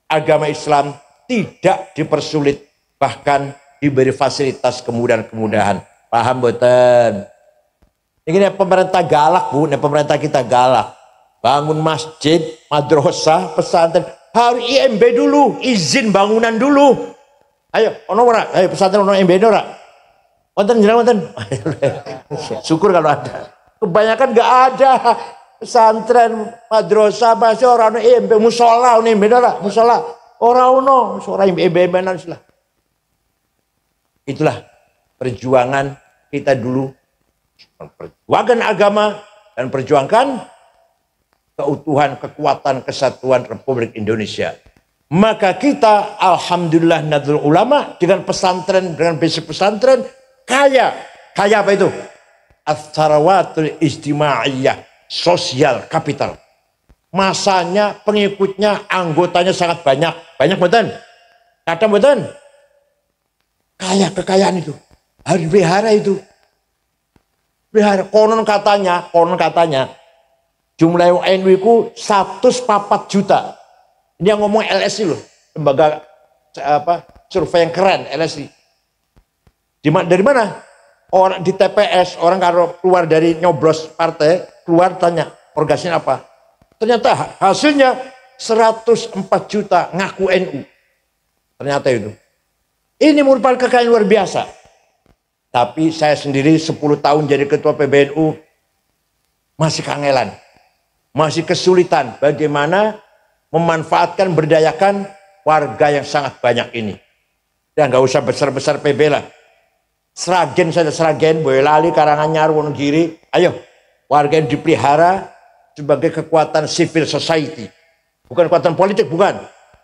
agama Islam tidak dipersulit, bahkan diberi fasilitas kemudahan-kemudahan. Paham betul? Ini pemerintah galak, Bu, ini pemerintah kita galak. Bangun masjid, madrasah, pesantren, harus IMB dulu, izin bangunan dulu. Ayo, ono ora? Ayo pesantren ono IMB ora? Wonten jenengan wonten? Syukur kalau ada. Kebanyakan enggak ada. Pesantren, madrasah, bahasa ora ono IMB, musala ono IMB ora? Musala. Ora ono, ora IMB-IMB-an lah. Itulah perjuangan kita dulu. Perjuangan agama dan perjuangkan keutuhan, kekuatan, kesatuan Republik Indonesia. Maka kita alhamdulillah Nahdlatul Ulama dengan pesantren, dengan basic pesantren kaya. Kaya apa itu? As-sarawatul ijtimaiyah, sosial kapital. Masanya, pengikutnya, anggotanya sangat banyak. Banyak betul? Kadang betul? Kaya kekayaan itu. Harus dipelihara itu. Pelihara. Konon katanya jumlah NU itu 104 juta. Ini yang ngomong LSI loh, lembaga survei yang keren LSI. Dari mana? Orang di TPS, orang kalau keluar dari nyoblos partai, keluar tanya, organisasinya apa? Ternyata hasilnya 104 juta ngaku NU. Ternyata itu. Ini merupakan kekayaan luar biasa. Tapi saya sendiri 10 tahun jadi ketua PBNU, masih kangelan. Masih kesulitan bagaimana memanfaatkan, berdayakan warga yang sangat banyak ini. Dan nggak usah besar-besar PB lah. Sragen saja, Sragen, Boyolali, Karanganyar, Wonogiri. Ayo, warga yang dipelihara sebagai kekuatan civil society. Bukan kekuatan politik, bukan.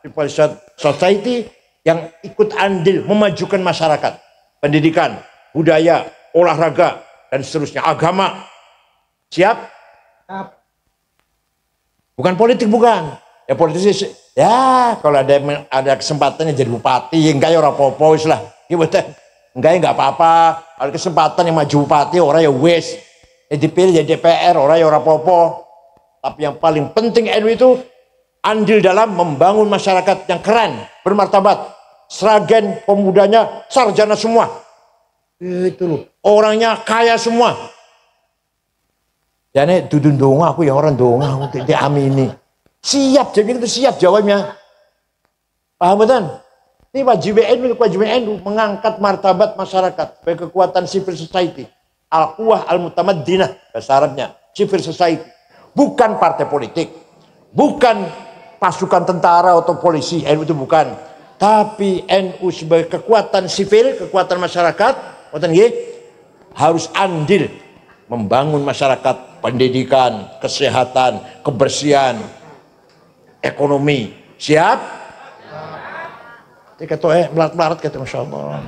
Civil society yang ikut andil memajukan masyarakat. Pendidikan, budaya, olahraga, dan seterusnya. Agama. Siap? Bukan politik, bukan. Ya politisi, ya kalau ada kesempatannya jadi bupati, enggak ya orang apa-apa lah. Enggak apa-apa. Ada kesempatan yang maju bupati, orang ya wes. Dipilih jadi DPR, orang ya orang apa-apa. Tapi yang paling penting NU itu andil dalam membangun masyarakat yang keren, bermartabat. Sragen pemudanya sarjana semua. Itu loh. Orangnya kaya semua. Jadi dudun donga aku ya orang donga aku diamini. Siap, jadi itu siap jawabnya. Paham betul? Ini kewajiban NU mengangkat martabat masyarakat sebagai kekuatan civil society. Al-Quwah al-Mutamaddinah, bahasa Arabnya, civil society. Bukan partai politik, bukan pasukan tentara atau polisi, NU itu bukan. Tapi NU sebagai kekuatan sipil, kekuatan masyarakat, harus andil membangun masyarakat, pendidikan, kesehatan, kebersihan, ekonomi. Siap? Ini kata melarat-melarat kata Masya Allah.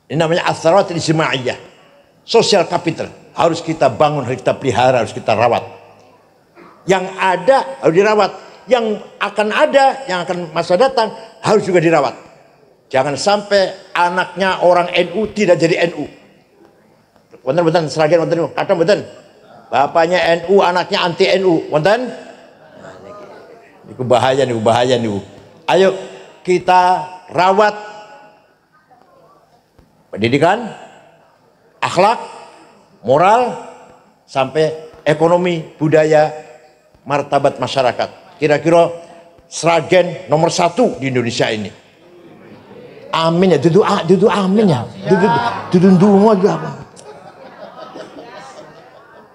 Ini namanya as-sarawatul ijtimaiyah, social capital. Harus kita bangun, harus kita pelihara, harus kita rawat. Yang ada harus dirawat. Yang akan ada, yang akan masa datang harus juga dirawat. Jangan sampai anaknya orang NU tidak jadi NU. Wonten Sragen wonten kata wonten. Bapaknya NU, anaknya anti NU. Wonten? Ini bahaya nih. Ayo kita rawat pendidikan, akhlak, moral, sampai ekonomi, budaya, martabat masyarakat. Kira-kira Sragen nomor 1 di Indonesia ini. Amin ya, duduk amin ya. Duduk dungo juga.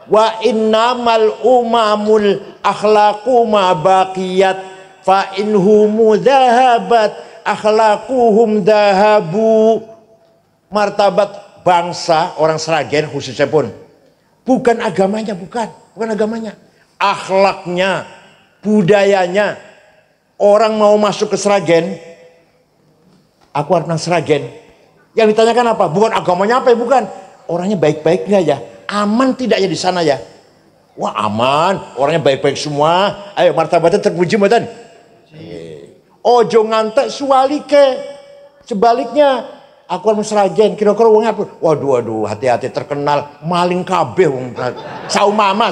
Wa innamal umamul akhlaqu ma baqiyat fa inhumu dhahabat akhlaquhum dhahabu. Martabat bangsa orang Sragen khususnya pun bukan agamanya, bukan agamanya, akhlaknya, budayanya. Orang mau masuk ke Sragen, aku orang Sragen, yang ditanyakan apa? Bukan agamanya apa ya, bukan. Orangnya baik-baik nggak ya? Aman tidak ya di sana ya? Wah aman, orangnya baik-baik semua. Ayo martabatnya terpuji mboten? Ojo ngantek sualike. Sebaliknya, Aku kan Sragen, kira-kira wong apa? Waduh, hati-hati terkenal maling kabeh wong. Saumpama.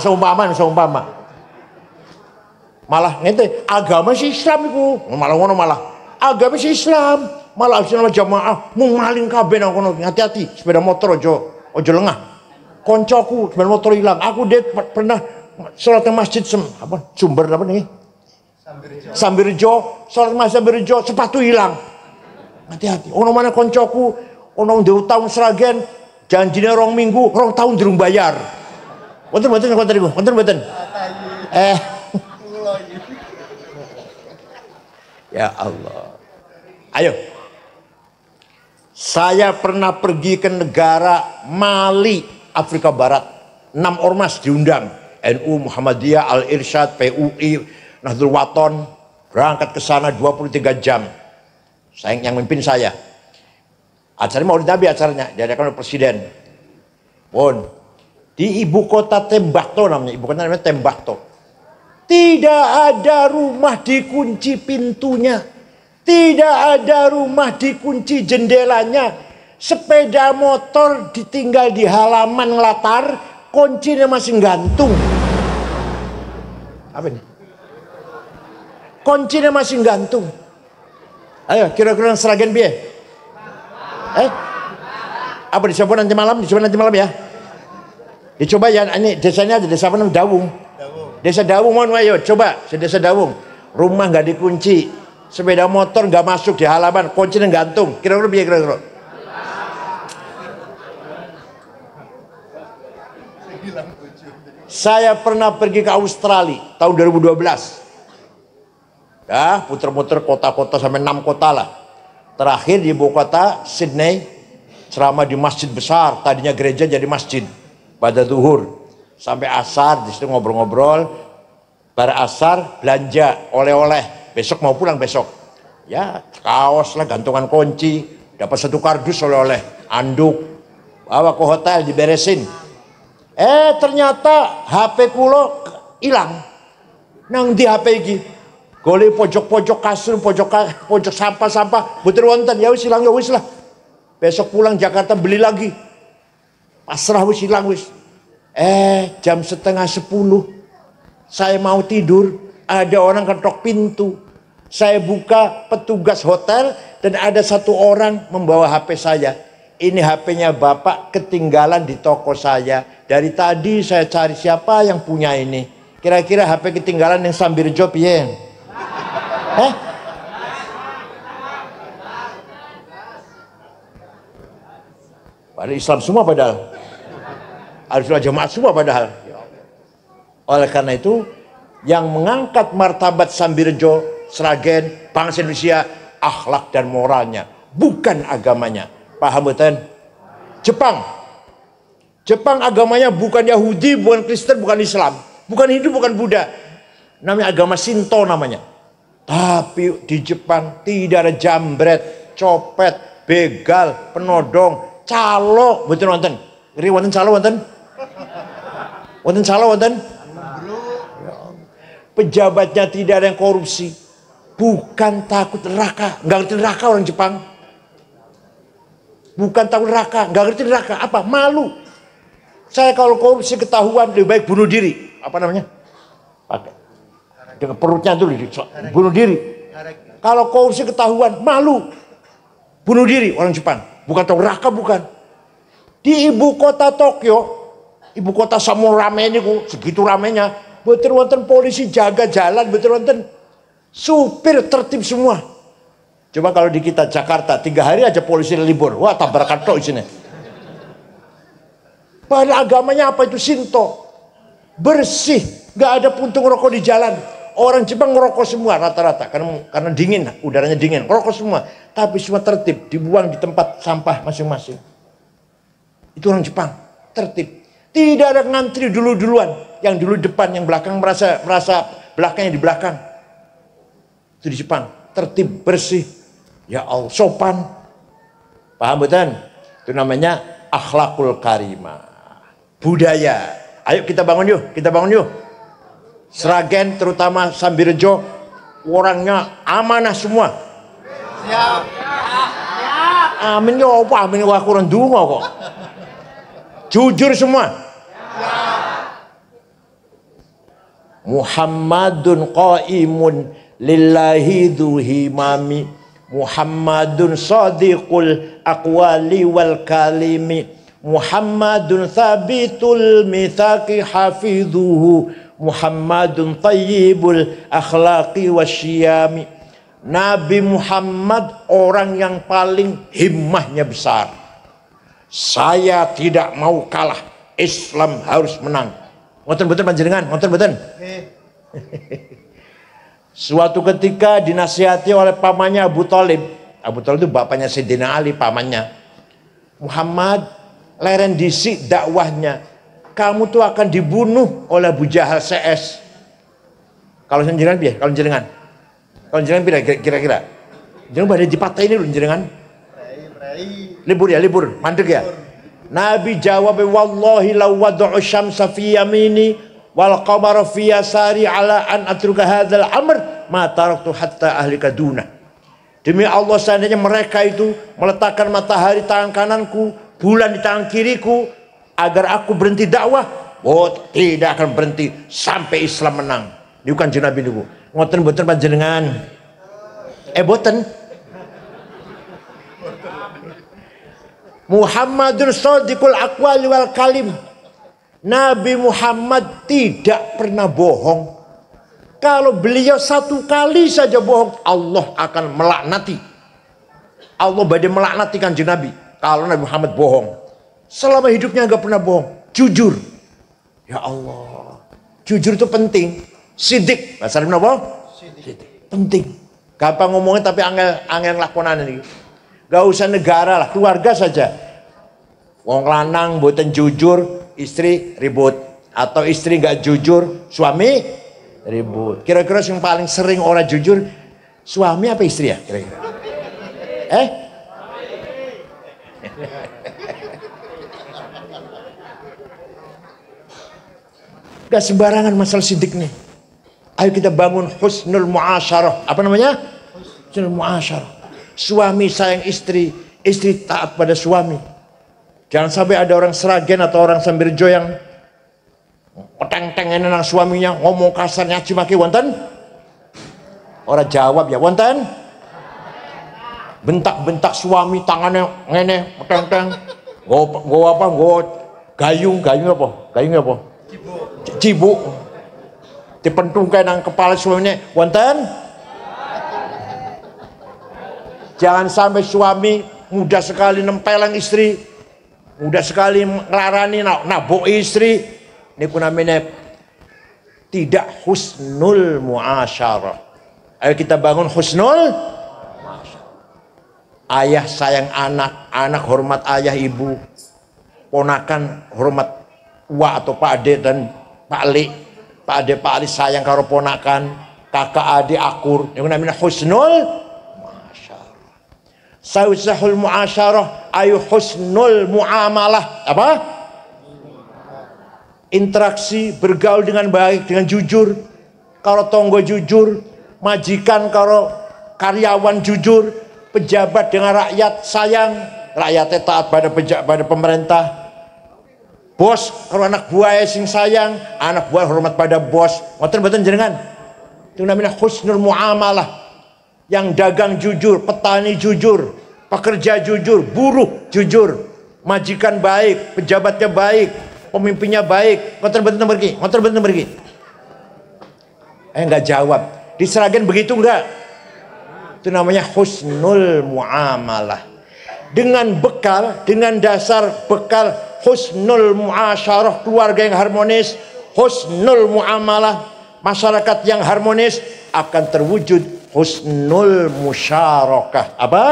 Malah ngente agama si Islam iku. Malah ngono malah. Agama si Islam, malah Ahlussunnah Jamaah mung maling kabeh nang kono. Hati-hati, sepeda motor ojo lengah. Koncoku sepeda motor hilang. Aku pernah salat di masjid Sumber apa nih? Sambirjo, salat masjid Sambirjo, sepatu hilang. Hati-hati. Ono mana koncoku, ono di utang Sragen, janjine 2 minggu, 2 tahun durung bayar. Wonten. Ya Allah. Ayo. Saya pernah pergi ke negara Mali, Afrika Barat. 6 ormas diundang. NU, Muhammadiyah, Al-Irsyad, PUI, Nahdlatul Wathon. Berangkat ke sana 23 jam. Yang memimpin saya. Acaranya Maulid Nabi acaranya. Diadakan oleh Presiden. Di ibu kota Tembakto namanya. Ibu kota namanya Tembakto. Tidak ada rumah dikunci pintunya. Tidak ada rumah dikunci jendelanya. Sepeda motor ditinggal di halaman latar. Kuncinya masih gantung. Apa ini? Kuncinya masih gantung. Ayo, kira-kira Sragen piye? Apa dicoba nanti malam? Ya. Dicoba ya, ini desanya ada desa apa namanya? Dawung. Desa Dawung, mohon ayo coba, desa Dawung. Rumah nggak dikunci, sepeda motor nggak masuk di halaman, kuncinya gantung. Kira-kira piye kira-kira? Saya pernah pergi ke Australia tahun 2012. Ya, puter-puter kota-kota sampai 6 kota lah. Terakhir di ibu kota Sydney, ceramah di masjid besar. Tadinya gereja jadi masjid pada zuhur sampai asar. Di situ ngobrol-ngobrol. Bar asar belanja oleh-oleh. Besok mau pulang besok. Ya kaos lah, gantungan kunci. Dapat 1 kardus oleh-oleh. Anduk. Bawa ke hotel diberesin. Ternyata HP kulo hilang. Nang di HP iki. Golek pojok-pojok kasur, pojok sampah-sampah, betul wonten, ya wis hilang ya wis lah. Besok pulang Jakarta beli lagi. Pasrah wis hilang wis. Jam 9:30 saya mau tidur, ada orang ketok pintu. Saya buka, petugas hotel, dan ada 1 orang membawa HP saya. Ini HP-nya Bapak ketinggalan di toko saya. Dari tadi saya cari siapa yang punya ini. Kira-kira HP ketinggalan yang Sambirjo piye? Padahal Islam semua padahal. Ahlussunnah Jamaah semua padahal. Oleh karena itu, yang mengangkat martabat Sambirjo, Sragen, bangsa Indonesia, akhlak dan moralnya, bukan agamanya. Paham betul? Jepang agamanya bukan Yahudi, bukan Kristen, bukan Islam, bukan Hindu, bukan Buddha. Namanya agama Shinto namanya. Tapi di Jepang tidak ada jambret, copet, begal, penodong, calo, betul wonten. Ngeri wonten calo wonten? Wonten calo wonten? Pejabatnya tidak ada yang korupsi. Bukan takut neraka, nggak ngerti neraka orang Jepang. Bukan takut neraka, nggak ngerti neraka. Apa? Malu. Saya kalau korupsi ketahuan lebih baik bunuh diri. Apa namanya? Pakai dengan perutnya dulu bunuh diri. Kalau korupsi ketahuan malu, bunuh diri orang Jepang. Bukan tahu neraka, bukan. Di ibu kota Tokyo, ibu kota samu rame ini segitu ramenya, betul wonten polisi jaga jalan, betul wonten supir tertib semua. Coba kalau di kita Jakarta 3 hari aja polisi libur, wah tabrakan tok isinya. Padahal agamanya apa itu? Shinto. Bersih, nggak ada puntung rokok di jalan. Orang Jepang ngerokok semua rata-rata karena dingin, udaranya dingin, ngerokok semua. Tapi semua tertib, dibuang di tempat sampah masing-masing. Itu orang Jepang, tertib. Tidak ada ngantri duluan, yang dulu depan, yang belakang merasa belakangnya di belakang. Itu di Jepang, tertib, bersih. Ya Allah, sopan. Paham betul? Itu namanya akhlakul karimah. Budaya. Ayo kita bangun yuk. Sragen terutama Sambirjo orangnya amanah semua. Siap. Amin ya apa? Amin wa kurang ndonga kok. Jujur semua. Muhammadun qaimun lillahi dzuhimami. Muhammadun sadiqul aqwali wal kalimi. Muhammadun thabitul mitsaqi hafidhuhu. Muhammadun tayyibul akhlaqi wasyiyami. Nabi Muhammad orang yang paling himmahnya besar. Saya tidak mau kalah. Islam harus menang. Ngoten betul panjenengan, ngoten betul. Suatu ketika dinasihati oleh pamannya Abu Thalib. Abu Thalib itu bapaknya Sayyidina Ali, pamannya. Muhammad, leren disik dakwahnya. Kamu tuh akan dibunuh oleh Abu Jahal CS. Kalau jenengan piye? Kalau jenengan? Kalau jenengan piye kira-kira? Jenengan badhe dipatahi dulu jenengan. Libur ya, libur, mandek ya. Nabi jawab, wallahi law wad'u syamsa fi yamini wal qamara fi yasari ala an atruka hadzal amr ma taraktu hatta ahlika duna. Demi Allah, seandainya mereka itu meletakkan matahari tangan kananku, bulan di tangan kiriku, agar aku berhenti dakwah, tidak akan berhenti sampai Islam menang. Ini bukan Nabi niku. Ngoten boten panjenengan. Boten. Muhammadur shadiqul aqwali wal kalim. Nabi Muhammad tidak pernah bohong. Kalau beliau satu kali saja bohong, Allah akan melaknati. Allah badai melaknati kanjeng Nabi kalau Nabi Muhammad bohong. Selama hidupnya nggak pernah bohong, jujur. Ya Allah, jujur itu penting. Sidik, bahasa Arabnya apa? Sidik. Penting. Gampang ngomongnya tapi angel lakonan ini. Gak usah negara lah, keluarga saja. Wong lanang mboten jujur, istri ribut. Atau istri gak jujur, suami ribut. Kira-kira yang paling sering orang jujur, suami apa istri ya? Kira-kira. Gak sembarangan masalah sidik nih. Ayo kita bangun husnul muasyarah. Apa namanya? Husnul muasyarah. Suami sayang istri, istri taat pada suami. Jangan sampai ada orang Seragen atau orang Sambirjo yang oteng-tengen nang suaminya, ngomong kasar nyaci maki wonten. Orang jawab ya wonten. Bentak-bentak suami tangannya ngene oteng-teng. Go apa? Go gayung apa? Gayung apa? Cibuk. Dipentungkan nang kepala suaminya wonten. Jangan sampai suami mudah sekali nempeleng istri, mudah sekali ngelarani nabok istri. Ini namanya tidak husnul muasyarah. Ayo kita bangun husnul muasyarah. Ayah sayang anak, anak hormat ayah ibu, ponakan hormat wa atau Pak Ade dan Pak Ali. Pak Ade Pak Ali sayang karo ponakan, kakak adik akur. Ini namanya husnul. Sausahul muasyarah ayu husnul muamalah. Apa? Interaksi, bergaul dengan baik, dengan jujur. Kalau tonggo jujur, majikan kalau karyawan jujur, pejabat dengan rakyat sayang, rakyatnya taat pada pemerintah. Bos kalau anak buah sing sayang, anak buah hormat pada bos. Ngoten mboten jenengan? Itu namanya husnul muamalah. Yang dagang jujur, petani jujur, pekerja jujur, buruh jujur, majikan baik, pejabatnya baik, pemimpinnya baik. Ngoten mboten pergi, ngoten mboten pergi. Enggak jawab. Di Seragen begitu enggak? Itu namanya husnul muamalah. Dengan bekal, dengan dasar bekal husnul muasyarah, keluarga yang harmonis, husnul muamalah, masyarakat yang harmonis, akan terwujud husnul musyarakah. Apa?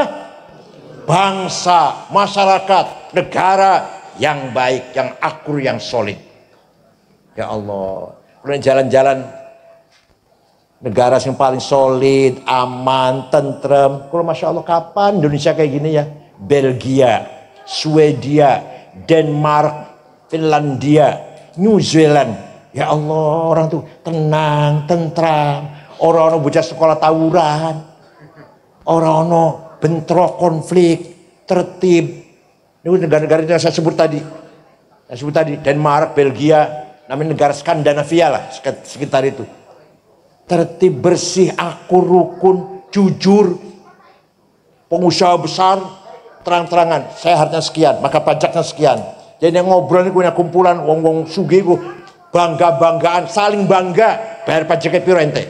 Bangsa, masyarakat, negara yang baik, yang akur, yang solid. Ya Allah, kemudian jalan-jalan negara yang paling solid, aman, tentrem. Kalau Masya Allah, kapan Indonesia kayak gini ya? Belgia, Swedia, Denmark, Finlandia, New Zealand. Ya Allah, orang tuh tenang, tentram. Orang-orang bocah sekolah tawuran, orang-orang bentrok konflik, tertib. Ini negara-negara yang saya sebut tadi. Denmark, Belgia, namanya negara Skandinavia lah, sekitar itu. Tertib, bersih, akur, rukun, jujur. Pengusaha besar, terang-terangan, saya hartanya sekian, maka pajaknya sekian. Jadi yang ngobrol ini punya kumpulan wong-wong sugih, bangga-banggaan, saling bangga, bayar pajaknya piro ente.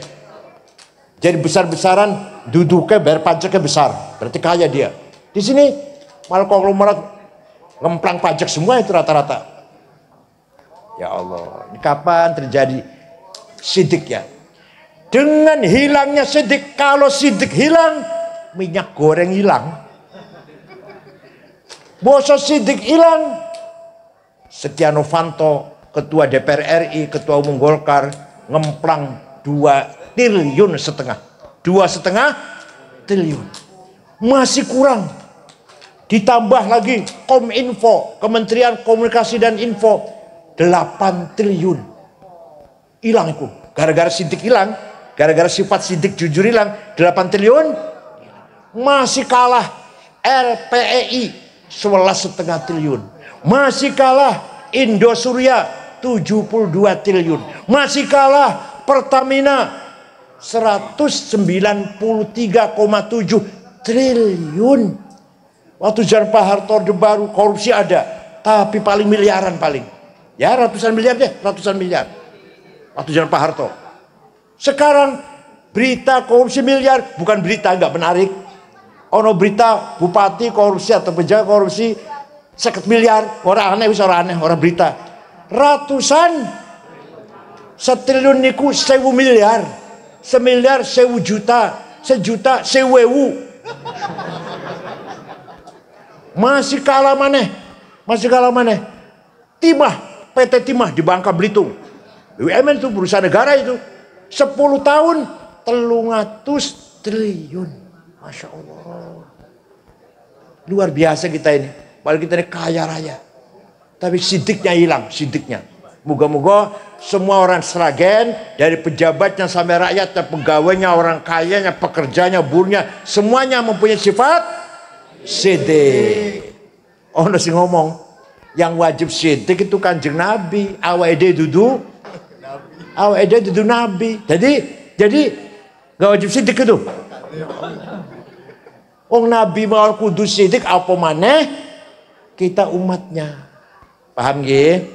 Jadi besar-besaran, duduknya bayar pajaknya besar, berarti kaya dia. Di sini malah konglomerat ngemplang pajak semua itu rata-rata. Ya Allah, ini kapan terjadi sidik ya? Dengan hilangnya sidik, kalau sidik hilang, minyak goreng hilang. Boso sidik hilang, Setia Novanto, ketua DPR RI, ketua umum Golkar, ngemplang 2,5 triliun. 2,5 triliun. Masih kurang. Ditambah lagi Kominfo, Kementerian Komunikasi dan Info, 8 triliun. Hilang itu. Gara-gara sidik hilang, gara-gara sifat sidik jujur hilang, 8 triliun. Masih kalah LPEI 11,5 triliun. Masih kalah Indosuria 72 triliun. Masih kalah Pertamina 193,7 triliun. Waktu zaman Pak Harto Orde Baru korupsi ada, tapi paling miliaran paling. Ya ratusan miliar deh, ratusan miliar. Waktu zaman Pak Harto. Sekarang berita korupsi miliar bukan berita, nggak menarik. Ono berita bupati korupsi atau pejabat korupsi 50 miliar, orang aneh, orang berita. Ratusan, setriliun niku 1.000 miliar, semiliar 1.000 juta, sejuta 1.000. Masih kalah maneh, Timah, PT Timah di Bangka Belitung, BUMN itu perusahaan negara itu, 10 tahun 300 triliun, Masya Allah. Luar biasa kita ini, padahal kita ini kaya raya, tapi sidiknya hilang, sidiknya. Moga-moga semua orang Sragen, dari pejabatnya sampai rakyatnya, pegawainya, orang kayanya, pekerjanya, buruhnya, semuanya mempunyai sifat sidik. Oh nasi ngomong, yang wajib sidik itu Kanjeng Nabi, awake dudu Nabi. Jadi gak wajib sidik itu. Nabi mau kudu sidik, apa maneh kita umatnya. Paham nggih?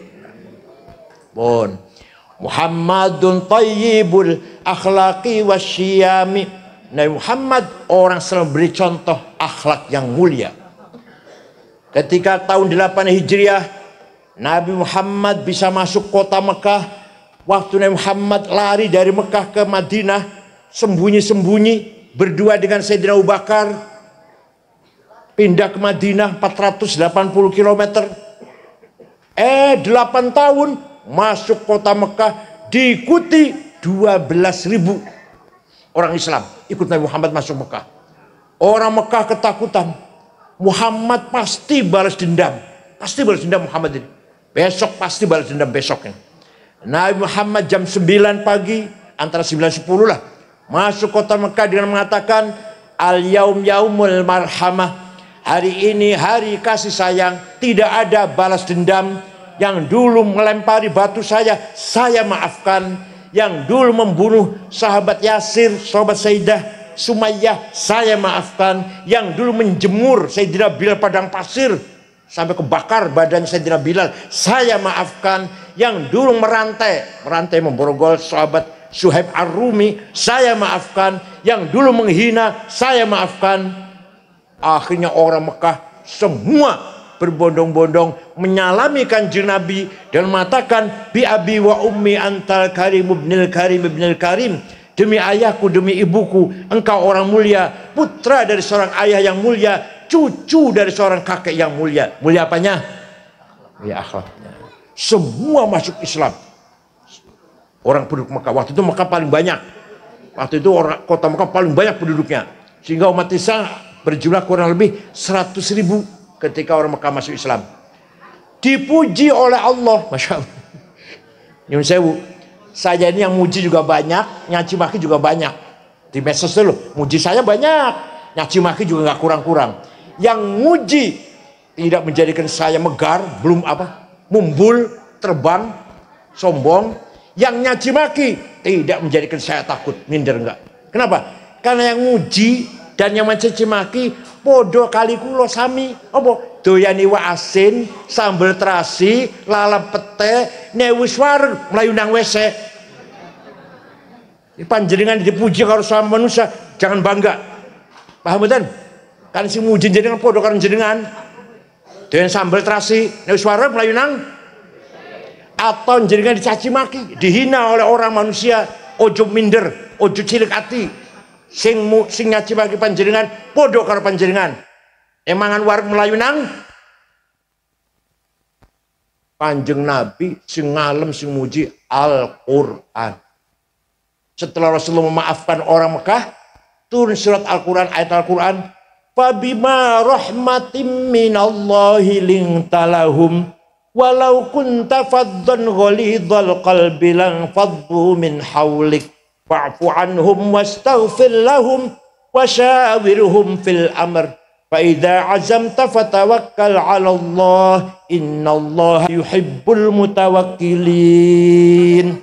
Bon. Muhammadun thayyibul akhlaqi wasyiyami. Nabi Muhammad orang selalu beri contoh akhlak yang mulia. Ketika tahun 8 Hijriah, Nabi Muhammad bisa masuk kota Mekah. Waktu Nabi Muhammad lari dari Mekah ke Madinah, sembunyi-sembunyi berdua dengan Sayyidina Abu Bakar, pindah ke Madinah 480 km. 8 tahun masuk kota Mekah, diikuti 12.000 orang Islam ikut Nabi Muhammad masuk Mekah. Orang Mekah ketakutan, Muhammad pasti balas dendam, Muhammad ini. Besok pasti balas dendam besoknya. Nabi Muhammad jam 9 pagi, antara 9-10 lah, masuk kota Mekah dengan mengatakan, Al-yaum yaumul marhamah. Hari ini hari kasih sayang, tidak ada balas dendam. Yang dulu melempari batu saya maafkan. Yang dulu membunuh sahabat Yasir, sahabat Sayyidah Sumayyah, saya maafkan. Yang dulu menjemur Sayyidina Bilal padang pasir sampai kebakar badan Sayyidina Bilal, saya maafkan. Yang dulu merantai memborgol sahabat Suhaib Ar-Rumi, saya maafkan. Yang dulu menghina, saya maafkan. Akhirnya orang Mekah semua berbondong-bondong menyalami Kanjeng Nabi dan mengatakan, bi abi wa ummi antal karim ibnil karim, demi ayahku, demi ibuku, engkau orang mulia, putra dari seorang ayah yang mulia, cucu dari seorang kakek yang mulia. Mulia apanya? Ya akhlaknya. Semua masuk Islam. Orang penduduk Mekah waktu itu, Mekah paling banyak. Waktu itu kota Mekah paling banyak penduduknya, sehingga umat Islam berjumlah kurang lebih 100.000 ketika orang Mekah masuk Islam. Dipuji oleh Allah, Masya Allah. Nyun sewu, saya ini yang muji juga banyak, nyaci maki juga banyak. Di medsos dulu, muji saya banyak, nyaci maki juga gak kurang-kurang. Yang muji tidak menjadikan saya megar, belum mumbul, terbang, sombong. Yang nyaci maki tidak menjadikan saya takut, minder enggak. Kenapa? Karena yang muji dan yang mencaci maki podo kali kulo sami. Apa? Doyani wa asin, sambal terasi, lalap pete, newis wareg melayu nang WC. Panjenengan dipuji karo sama manusia, jangan bangga. Paham betul? Kan si muji jenengan podo karo jenengan. Doyan sambal terasi, newis wareg melayu nang, atau jenengan dicaci maki, dihina oleh orang manusia, ojo minder, ojo cilik hati. Sing nyaci maki panjenengan podo karo panjenengan. Emangan wareg melayu nang Kanjeng Nabi sing ngalem sing muji Al-Qur'an. Setelah Rasulullah memaafkan orang Mekah, turun surat Al-Qur'an, ayat Al-Qur'an, "Fabima rahmatim minallahi lintalahum walau kunta faddan ghalidhal qalbi lan faddu min hawlik fa'fu anhum wastaghfir lahum wasyawirhum fil amr fa idza azamta fatawakkal 'ala Allah innallaha yuhibbul mutawakkilin."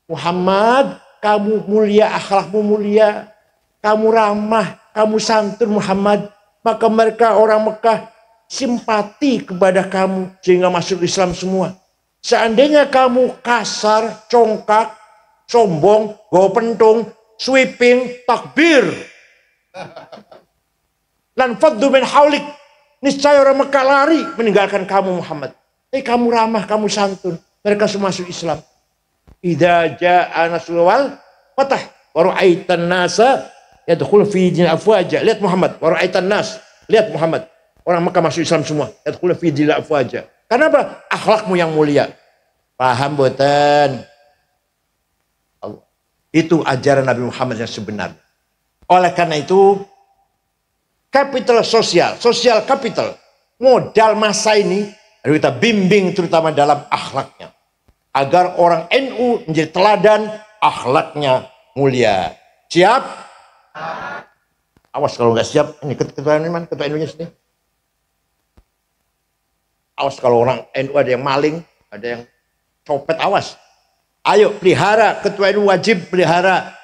Muhammad, kamu mulia, akhlakmu mulia, kamu ramah, kamu santun Muhammad, maka mereka orang Mekah simpati kepada kamu sehingga masuk Islam semua. Seandainya kamu kasar, congkak, sombong, go pentung, sweeping, takbir, lan faddu min haulik, niscaya orang Mekah lari meninggalkan kamu Muhammad. Tapi kamu ramah, kamu santun, mereka semua masuk Islam. Idza jaa nasrul wal fatah wa ra'aitan nasa yadkhulu fi din afwaja. Lihat Muhammad, wa ra'aitan nas, lihat Muhammad, orang Mekah masuk Islam semua. Yadkhulu fi din afwaja. Karena apa? Akhlakmu yang mulia. Paham boten? Itu ajaran Nabi Muhammad yang sebenarnya. Oleh karena itu, kapital sosial, sosial kapital, modal masa ini harus kita bimbing terutama dalam akhlaknya. Agar orang NU menjadi teladan, akhlaknya mulia. Siap? Awas kalau nggak siap, ini ketua NU mana? Ketua NU-nya sini. Awas kalau orang NU ada yang maling, ada yang copet, awas. Ayo pelihara, ketua NU wajib pelihara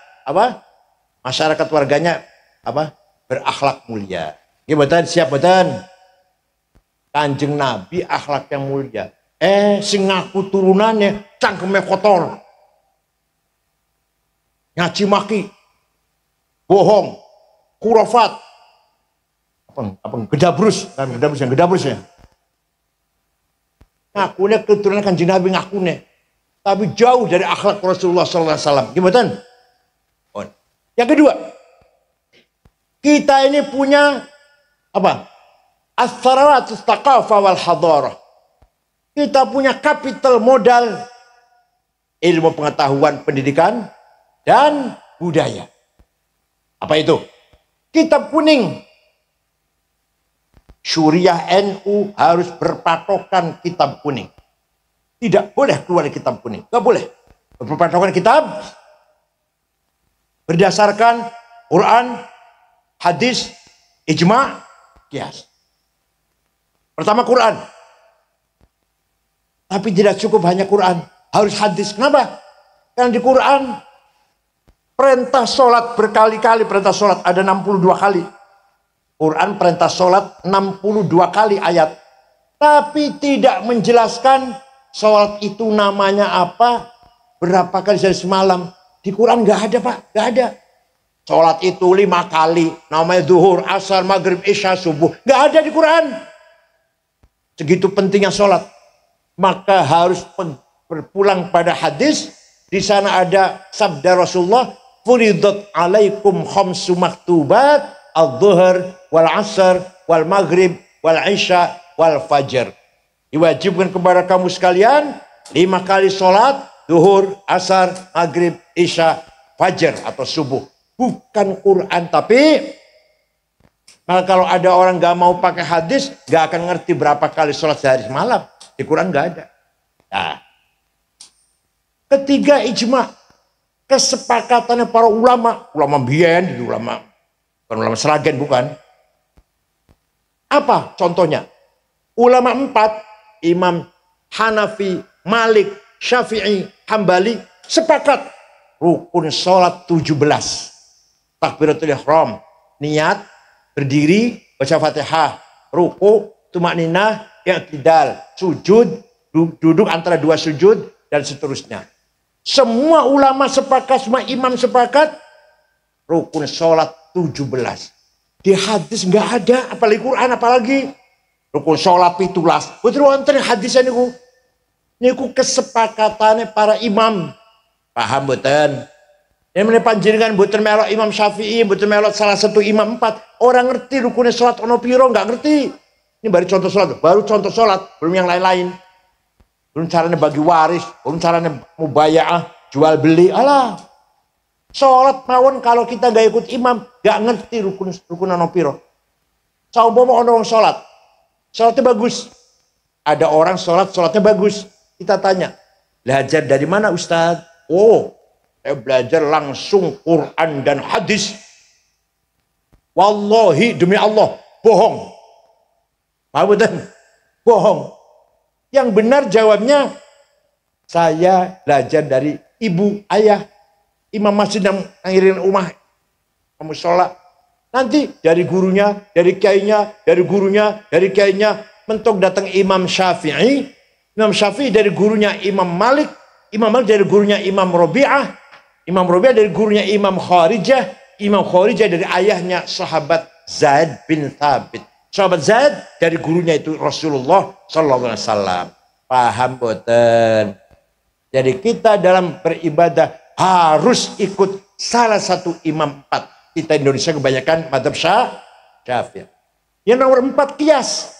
masyarakat warganya berakhlak mulia. Gimana? Siap betul? Kanjeng Nabi akhlak yang mulia. Sing ngaku turunannya cangkeme kotor, nyaci maki, bohong, kurafat, gedabrus, kan gedabrus ya. Ngakunya keturunan Kanjeng Nabi ngakunya, tapi jauh dari akhlak Rasulullah SAW. Gimana? Yang kedua, kita ini punya as-sarawatut taqafah wal hadarah. Kita punya kapital modal ilmu pengetahuan, pendidikan, dan budaya. Apa itu? Kitab kuning. Syuriah NU harus berpatokan kitab kuning. Tidak boleh keluar dari kitab kuning. Tidak boleh. Berpatokan kitab berdasarkan Quran, hadis, ijma, qiyas. Pertama Quran. Tapi tidak cukup hanya Quran, harus hadis. Kenapa? Karena di Quran perintah sholat berkali-kali, perintah sholat ada 62 kali. Quran perintah sholat 62 kali ayat. Tapi tidak menjelaskan sholat itu namanya apa, berapa kali sehari semalam. Di Quran nggak ada Pak, nggak ada. Sholat itu 5 kali, namanya zuhur, asar, maghrib, isya, subuh. Nggak ada di Quran. Segitu pentingnya sholat. Maka harus berpulang pada hadis. Di sana ada sabda Rasulullah, furidat alaikum khamsu maktubat, al-dhuhr, wal asr, wal maghrib, wal isya, wal fajr. Diwajibkan kepada kamu sekalian 5 kali sholat, zuhur, asar, maghrib, isya, fajar atau subuh. Bukan Quran, tapi maka kalau ada orang gak mau pakai hadis, gak akan ngerti berapa kali sholat sehari semalam. Di Quran nggak ada. Nah, ketiga ijma, kesepakatannya para ulama biyen, ulama bukan ulama Sragen bukan. Apa contohnya? Ulama 4, Imam Hanafi, Malik, Syafi'i, Hambali, sepakat rukun sholat 17. Takbiratul ihram, niat, berdiri, baca Fatihah, ruku, tumakninah, i'tidal, sujud, duduk antara dua sujud, dan seterusnya. Semua ulama sepakat, semua imam sepakat, rukun sholat 17. Di hadis nggak ada, apalagi Quran, apalagi rukun sholat 17. Betul wonten hadisnya niku. Niku kesepakatannya para imam. Paham boten? Yang meneh panjenengan boten melok Imam Syafi'i, boten melok salah satu imam 4. Orang ngerti rukunnya sholat ono piro, nggak ngerti. Ini baru contoh sholat, belum yang lain-lain. Belum caranya bagi waris, belum caranya mubayaah, jual beli. Alah. Sholat mawon kalau kita nggak ikut imam, nggak ngerti rukun ono piro. Saumpama ono wong sholat, sholatnya bagus. Ada orang sholatnya bagus. Kita tanya, belajar dari mana Ustadz? Oh, saya belajar langsung Quran dan hadis. Wallahi demi Allah, bohong. Paham betul? Bohong. Yang benar jawabnya, saya belajar dari ibu, ayah, imam masjid yang ngirin rumah, kamu sholat. Nanti dari gurunya, dari kiainya, dari gurunya, dari kiainya, mentok datang Imam Syafi'i. Imam Syafi'i dari gurunya Imam Malik. Imam Malik dari gurunya Imam Rabi'ah. Imam Rabi'ah dari gurunya Imam Kharijah. Imam Kharijah dari ayahnya sahabat Zaid bin Thabit. Sahabat Zaid dari gurunya itu Rasulullah sallallahu alaihi wasallam. Paham boten? Jadi kita dalam beribadah harus ikut salah satu imam 4. Kita Indonesia kebanyakan madzhab Syafi'i. Yang nomor 4 kias.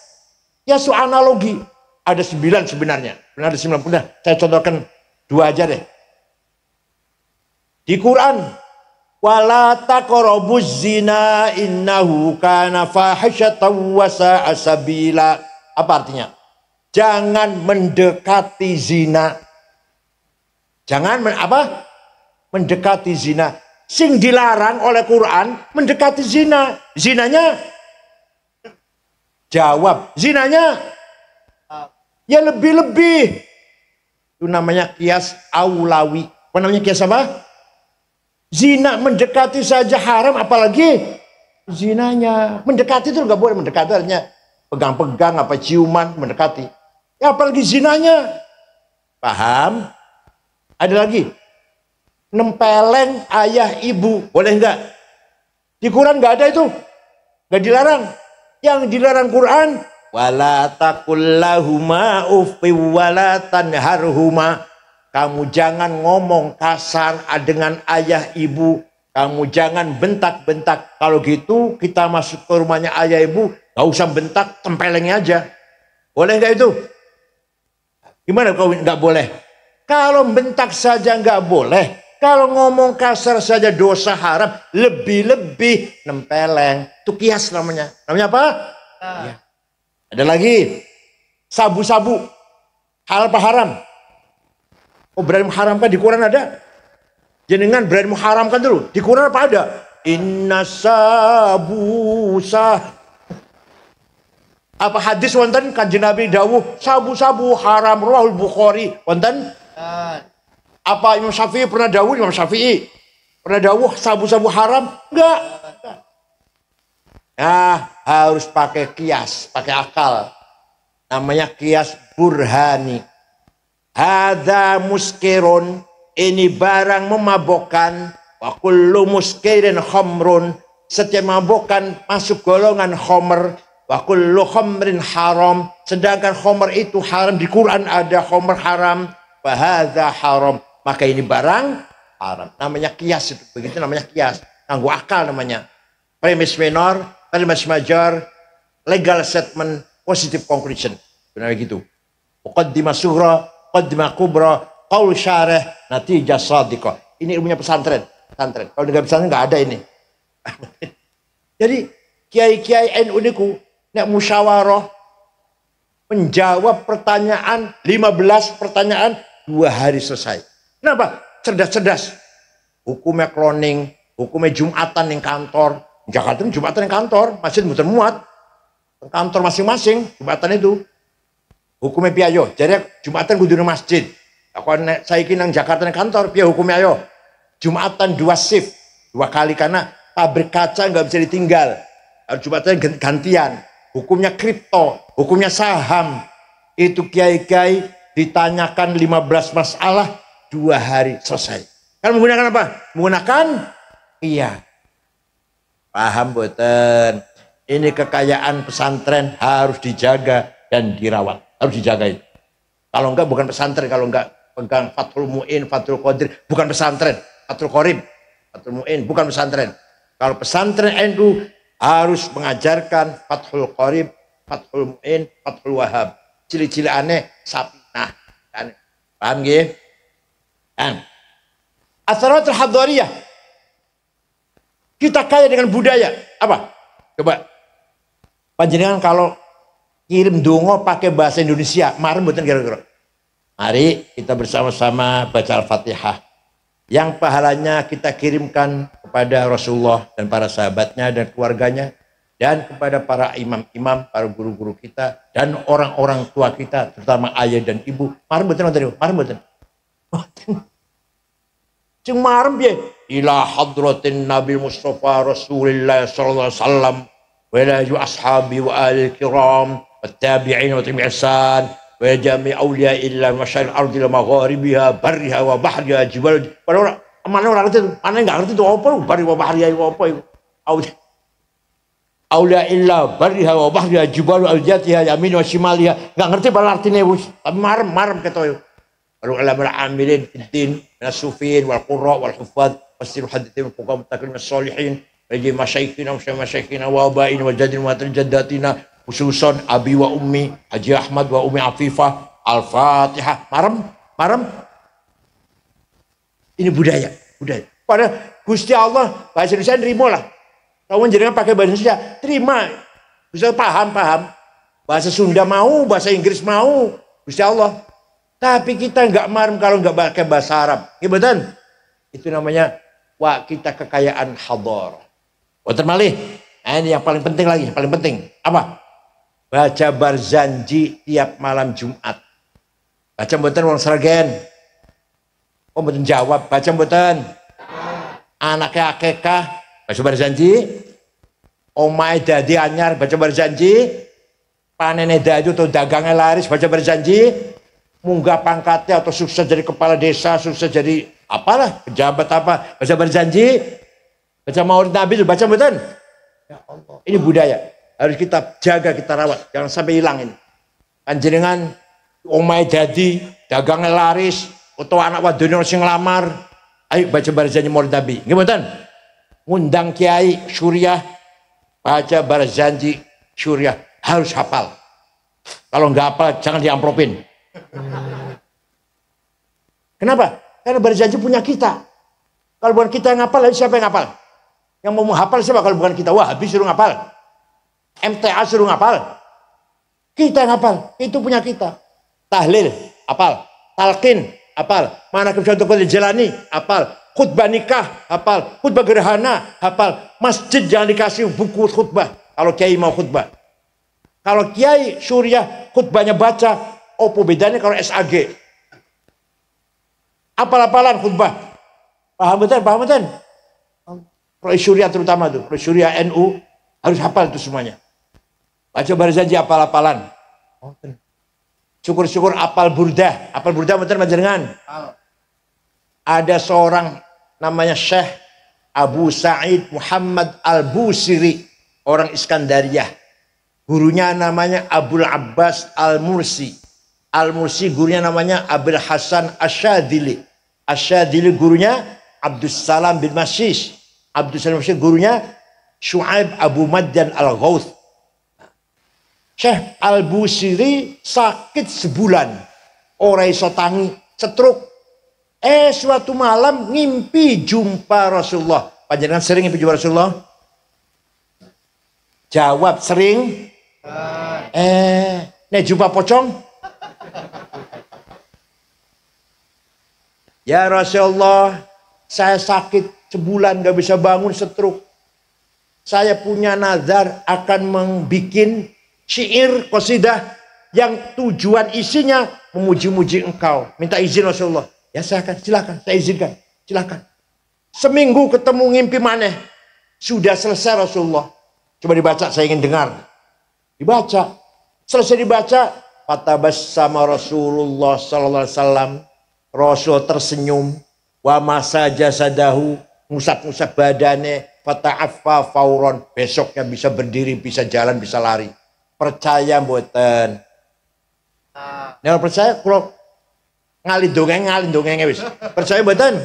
Kias analogi. Ada 9 sebenarnya. Benar ada 9. Saya contohkan 2 aja deh. Di Quran, wala taqrabuz zina innahu kana fahisyatan wa sa'a sabila. Apa artinya? Jangan mendekati zina. Jangan mendekati zina. Sing dilarang oleh Quran mendekati zina. Zinanya jawab. Zinanya ya lebih-lebih. Itu namanya kias aulawi. Apa namanya kias apa? Zina mendekati saja haram, apalagi zinanya. Mendekati itu nggak boleh. Mendekati artinya pegang-pegang, apa ciuman, mendekati. Ya apalagi zinanya. Paham? Ada lagi. Nempeleng ayah ibu. Boleh nggak? Di Quran nggak ada itu. Nggak dilarang. Yang dilarang Quran, wala taqul lahuma uffi wala tanharhuma. Kamu jangan ngomong kasar dengan ayah ibu. Kamu jangan bentak-bentak. Kalau gitu kita masuk ke rumahnya ayah ibu, gak usah bentak, tempelengnya aja. Boleh nggak itu? Gimana kalau nggak boleh? Kalau bentak saja nggak boleh. Kalau ngomong kasar saja dosa haram. Lebih-lebih nempeleng. Itu kias namanya. Namanya apa? Ya. Ada lagi. Sabu-sabu. Halal apa haram? Oh berani mengharamkan di Quran ada? Jenengan berani mengharamkan dulu. Di Quran apa ada? Inna sabusa. Apa hadis wonten kanjeng Nabi dawuh sabu-sabu haram rawahul Bukhari wonten? Apa Imam Syafi'i pernah dawuh? Imam Syafi'i pernah dawuh sabu-sabu haram? Enggak. Nah, harus pakai kias, pakai akal. Namanya kias burhani. Hadza muskirun, ini barang memabokkan. Wa kullu muskirin khamrun, setiap memabokkan masuk golongan khamr. Wa kullu khamrin haram, sedangkan khamr itu haram. Di Quran ada khamr haram. Wa hadza haram, maka ini barang haram. Namanya kias itu. Begitu namanya kias. Nganggo akal namanya. Premis minor, premis major, legal statement, positive conclusion. Benar gitu. Muqaddimah sughra, muqaddimah kubra, qaul syarih, natijah shadiqah. Ini ilmunya pesantren. Kalau di pesantren nggak ada ini. Jadi kiai-kiai NU niku nek musyawarah menjawab pertanyaan 15 pertanyaan 2 hari selesai. Kenapa? Cerdas-cerdas. Hukumnya cloning, hukumnya Jumatan yang kantor. Jakarta Jumatan yang kantor, masjid muter muat. kantor masing-masing Jumatan itu. Hukumnya piye jadi Jumatan kudu nang masjid. Aku saiki nang Jakarta nang kantor piye hukumnya ayo. Jumatan 2 shift, 2 kali karena pabrik kaca nggak bisa ditinggal. Jumatan gantian. Hukumnya kripto, hukumnya saham. Itu kiai-kiai ditanyakan 15 masalah 2 hari selesai. Kan menggunakan apa? Menggunakan iya. Paham boten? Ini kekayaan pesantren harus dijaga dan dirawat. Harus dijaga itu. Kalau enggak bukan pesantren, kalau enggak pegang Fathul Mu'in, Fathul Qadir, bukan pesantren. Fathul Qorib, Fathul Mu'in, bukan pesantren. Kalau pesantren NU harus mengajarkan Fathul Qorib, Fathul Mu'in, Fathul Wahab. Cili-cili aneh, sapi. Nah, aneh. Paham gak? Atharatul Hadhariyah. Kita kaya dengan budaya. Apa? Coba. Panjenengan kalau kirim dongo pakai bahasa Indonesia, marah mboten kira-kira. Mari kita bersama-sama baca Al-Fatihah. Yang pahalanya kita kirimkan kepada Rasulullah dan para sahabatnya dan keluarganya. Dan kepada para imam-imam, para guru-guru kita. Dan orang-orang tua kita, terutama ayah dan ibu. Marah mboten, marah mboten. Ceng marah ya. Ila hadratin Nabi Mustafa Rasulullah sallallahu alaihi wasallam. Wa ila ashabi wa ahli kiram. والتابعين وتبعسان وجميع أولياء إلا مشارق الأرض لمغاربها برها وبحرها جبال mana orang ngerti itu mana nggak ngerti itu apa bari wa bahriha apa itu aulia illa barriha wa bahriha jibal al-jatiha yamin wa shimaliha nggak ngerti bala artinya tapi marem kata yo baru ulama amilin fiddin minas sufin wal qurra wal huffaz wasir haditsin fuqaha mutakallim as-solihin bagi masyayikhina wa abain wa jadin wa jaddatina khususon abi wa ummi Haji Ahmad wa ummi Afifah Al-Fatihah. Marem ini budaya pada Gusti Allah bahasa Indonesia terima lah kalau jenengan pakai bahasa Indonesia terima bisa paham bahasa Sunda mau bahasa Inggris mau Gusti Allah tapi kita nggak marem kalau nggak pakai bahasa Arab ya betul itu namanya kita kekayaan hadar boten malih ini yang paling penting lagi paling penting apa baca barzanji tiap malam Jumat. Baca mboten wong Sragen. Oh mboten jawab, baca mboten. Anaknya akekah, baca barzanji. Omahe dadi anyar, baca barzanji. Panene dadi atau dagangnya laris, baca barzanji. Munggah pangkatnya atau sukses jadi kepala desa, sukses jadi apalah, pejabat apa, baca barzanji. Baca maulid Nabi, baca mboten. Ya Allah, ini budaya. Harus kita jaga, kita rawat. Jangan sampai hilang ini. Panjenengan omai jadi, dagangnya laris, atau anak wadon sing lamar. Ayo baca barzanji maulid Nabi. Nggih mboten? Ngundang kiai Suriah baca barzanji Suriah harus hafal. Kalau nggak hafal jangan diamplopin. Kenapa? Karena barzanji punya kita. Kalau bukan kita yang ngapal, siapa yang ngapal? Yang mau menghafal siapa kalau bukan kita? Wah, habis suruh ngapal. MTA suruh ngapal. Kita ngapal, itu punya kita. Tahlil, apal. Talqin, apal. Manaqib Syaikhul Jilani, apal. Khutbah nikah, apal. Khutbah gerhana, apal. Masjid jangan dikasih buku khutbah kalau kiai mau khutbah. Kalau kiai Suriah khutbahnya baca, apa bedanya kalau SAG? Apal-apalan khutbah. Paham betul? Kalau Suriah terutama tuh, kalau Suriah NU harus hafal itu semuanya. Baca barzanji apal-apalan. Syukur-syukur apal burdah. Apal burdah betul panjenengan. Ada seorang namanya Syekh Abu Sa'id Muhammad Al-Busiri, orang Iskandariyah. Gurunya namanya Abul Abbas Al-Mursi. Al-Mursi gurunya namanya Abul Hasan Asyadili. Asyadili gurunya Abdus Salam bin Masyish. Abdus Salam bin Masyish gurunya Syu'aib Abu Madyan Al-Ghawth. Syekh Al-Busiri sakit sebulan. Orang iso tangi, stroke. Suatu malam ngimpi jumpa Rasulullah. Panjenengan sering ngimpi jumpa Rasulullah? Jawab sering. Nek jumpa pocong? Ya Rasulullah, saya sakit sebulan gak bisa bangun, stroke. Saya punya nazar akan membikin syair, qasidah yang tujuan isinya memuji-muji engkau. Minta izin Rasulullah. Ya silakan, saya izinkan. Silakan. Seminggu ketemu ngimpi maneh. Sudah selesai Rasulullah. Coba dibaca, saya ingin dengar. Dibaca. Selesai dibaca, fatabassama Rasulullah sallallahu alaihi wasallam. Rasul tersenyum. Wa masa jasadahu, ngusap-ngusap badannya. Fata'affa fauron. Besoknya bisa berdiri, bisa jalan, bisa lari. Percaya mboten? Nek percaya kalau ngalih dongeng wis. Percaya mboten?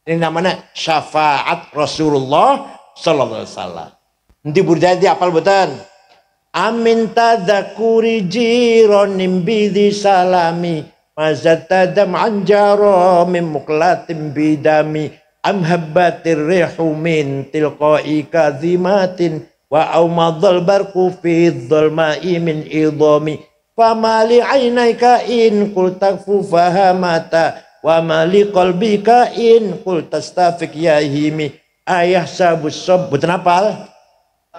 Ini namanya syafaat Rasulullah sallallahu alaihi wasallam. Nanti burjadi apal mboten? Amin tadzakuri jironim bidhi salami mazatadam anjaro min muklatim bidami amhabbatir rihu min tilqai kadhimatin wa aumadhal barku fi dhulma'i min idhami famali ainaika in qul takfu fahamata wa mali qalbika in qul tastafik ya himi ayah sabus sob. Betul apal?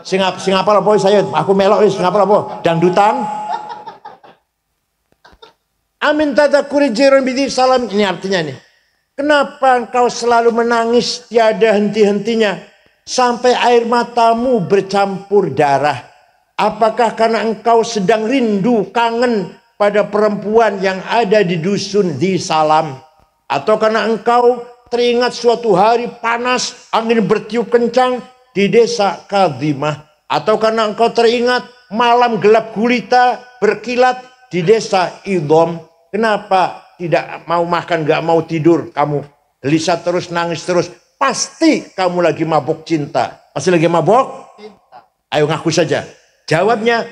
Sing apal apa saya? Aku melok wis ngapal apa? Dangdutan. Amin tadzakuri jiran bidhi salam. Ini artinya nih. Kenapa engkau selalu menangis tiada henti-hentinya sampai air matamu bercampur darah? Apakah karena engkau sedang rindu, kangen pada perempuan yang ada di dusun di Salam? Atau karena engkau teringat suatu hari panas, angin bertiup kencang di desa Kadhimah? Atau karena engkau teringat malam gelap gulita berkilat di desa Idham? Kenapa tidak mau makan, gak mau tidur? Kamu gelisah terus, nangis terus. Pasti kamu lagi mabuk cinta. Pasti lagi mabuk? Ayo ngaku saja. Jawabnya,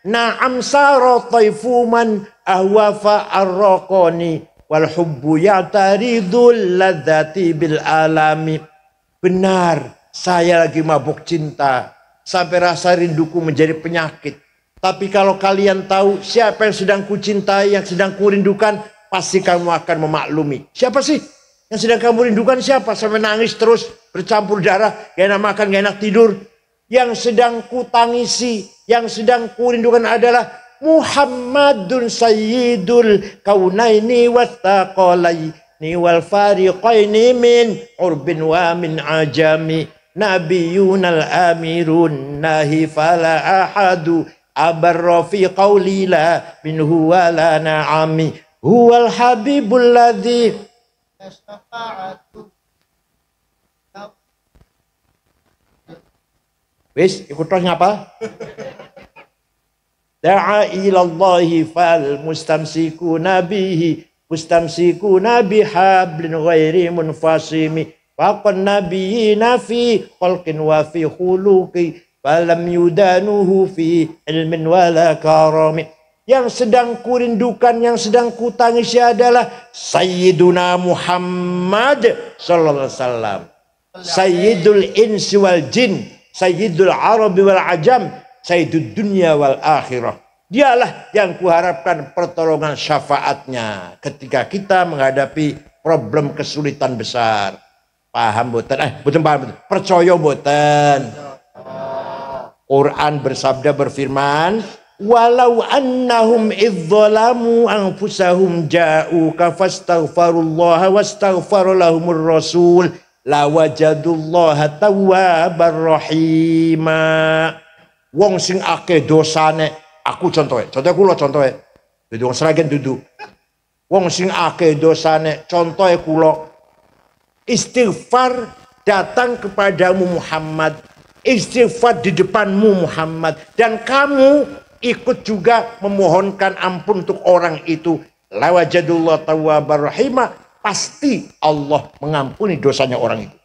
na'am saro taifuman ahwafa arraqani wal hubbu ya'taridul ladzati bil alami. Benar, saya lagi mabuk cinta sampai rasa rinduku menjadi penyakit. Tapi kalau kalian tahu siapa yang sedang kucintai, yang sedang kurindukan, pasti kamu akan memaklumi. Siapa sih yang sedang kamu rindukan? Siapa? Sampai nangis terus, bercampur darah, gak enak makan, gak enak tidur. Yang sedang kutangisi, yang sedang kurindukan adalah Muhammadun Sayyidul Kaunaini Wattaqalaini wal fariqaini min urbin wa min ajami nabiyunal amirun nahi fala ahadu abarra fi qawli la minhu wa la na'ami huwal habibul ladzi wis ikut terus ngapa? Da'a ilallahi fal mustamsikuna bihi mustamsikuna bihablin ghairi munfasimi faqan nabiyina fi khalqin wa fi khuluqi falam yudanuhu fi ilmin wala karami. Yang sedang kurindukan, yang sedang kutangisi adalah Sayyiduna Muhammad sallallahu alaihi wasallam, Sayyidul insi wal jin, Sayyidul Arabi wal Ajam, Sayyidud dunya wal akhirah. Dialah yang kuharapkan pertolongan syafaatnya ketika kita menghadapi problem kesulitan besar. Paham boten? Boten paham. Percaya boten? Quran bersabda berfirman, walau annahum idzalamu anfusahum ja'uka fastaghfirullaha wastaghfara lahumur rasul lawajadullaha tawwabar rahima. Wong sing akeh dosane, aku contohe kula contohe. Dadi wong sragen dudu. Wong sing akeh dosane, contohe kula. Istighfar datang kepadamu Muhammad. Istighfar di depanmu Muhammad. Dan kamu ikut juga memohonkan ampun untuk orang itu. Lawajadullah tawwabar rahimah. Pasti Allah mengampuni dosanya orang itu.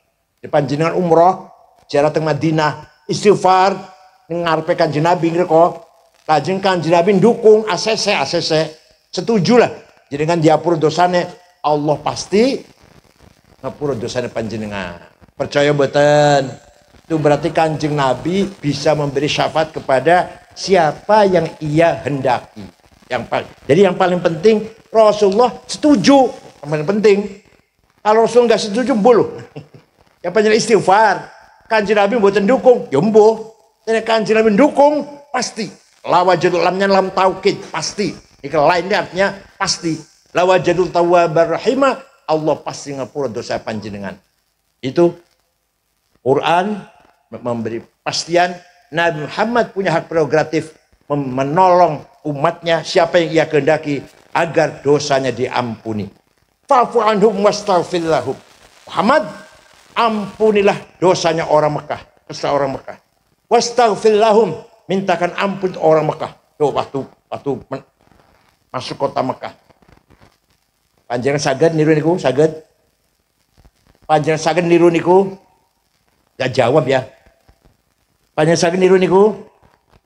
Di panjenengan umroh, ziarah teng Madinah, istighfar ngarepe Kanjeng Nabi ngreko. Lajeng Kanjeng Nabi dukung ACC. Setujulah. Jenengan diapura dosane, Allah pasti ngapura dosane panjenengan. Percaya mboten? Itu berarti Kanjeng Nabi bisa memberi syafaat kepada siapa yang ia hendaki. Jadi yang paling penting Rasulullah setuju. Yang paling penting. Kalau Rasul nggak setuju, boleh. Yang panjang istighfar. Kanjeng Nabi mboten dukung, ya mbuh. Nek Kanjeng Nabi dukung, pasti. La wajadul lamnya lam taukid, pasti. Ini lainnya artinya pasti. La wajadul tawwabar rahimah, Allah pasti ngapura dosa panjenengan. Itu Quran memberi pastian. Nabi Muhammad punya hak prerogatif menolong umatnya siapa yang ia kehendaki agar dosanya diampuni. Fa'fu anhum wastaghfir lahum. Muhammad, ampunilah dosanya orang Mekah, kesalahan orang Mekah. Wastaghfir lahum, mintakan ampun orang Mekah. Tuh waktu masuk kota Mekah. Panjenengan saged niru niku, saged. Panjenengan saged niru niku. Gak jawab ya. Panjenengan saged niru niku.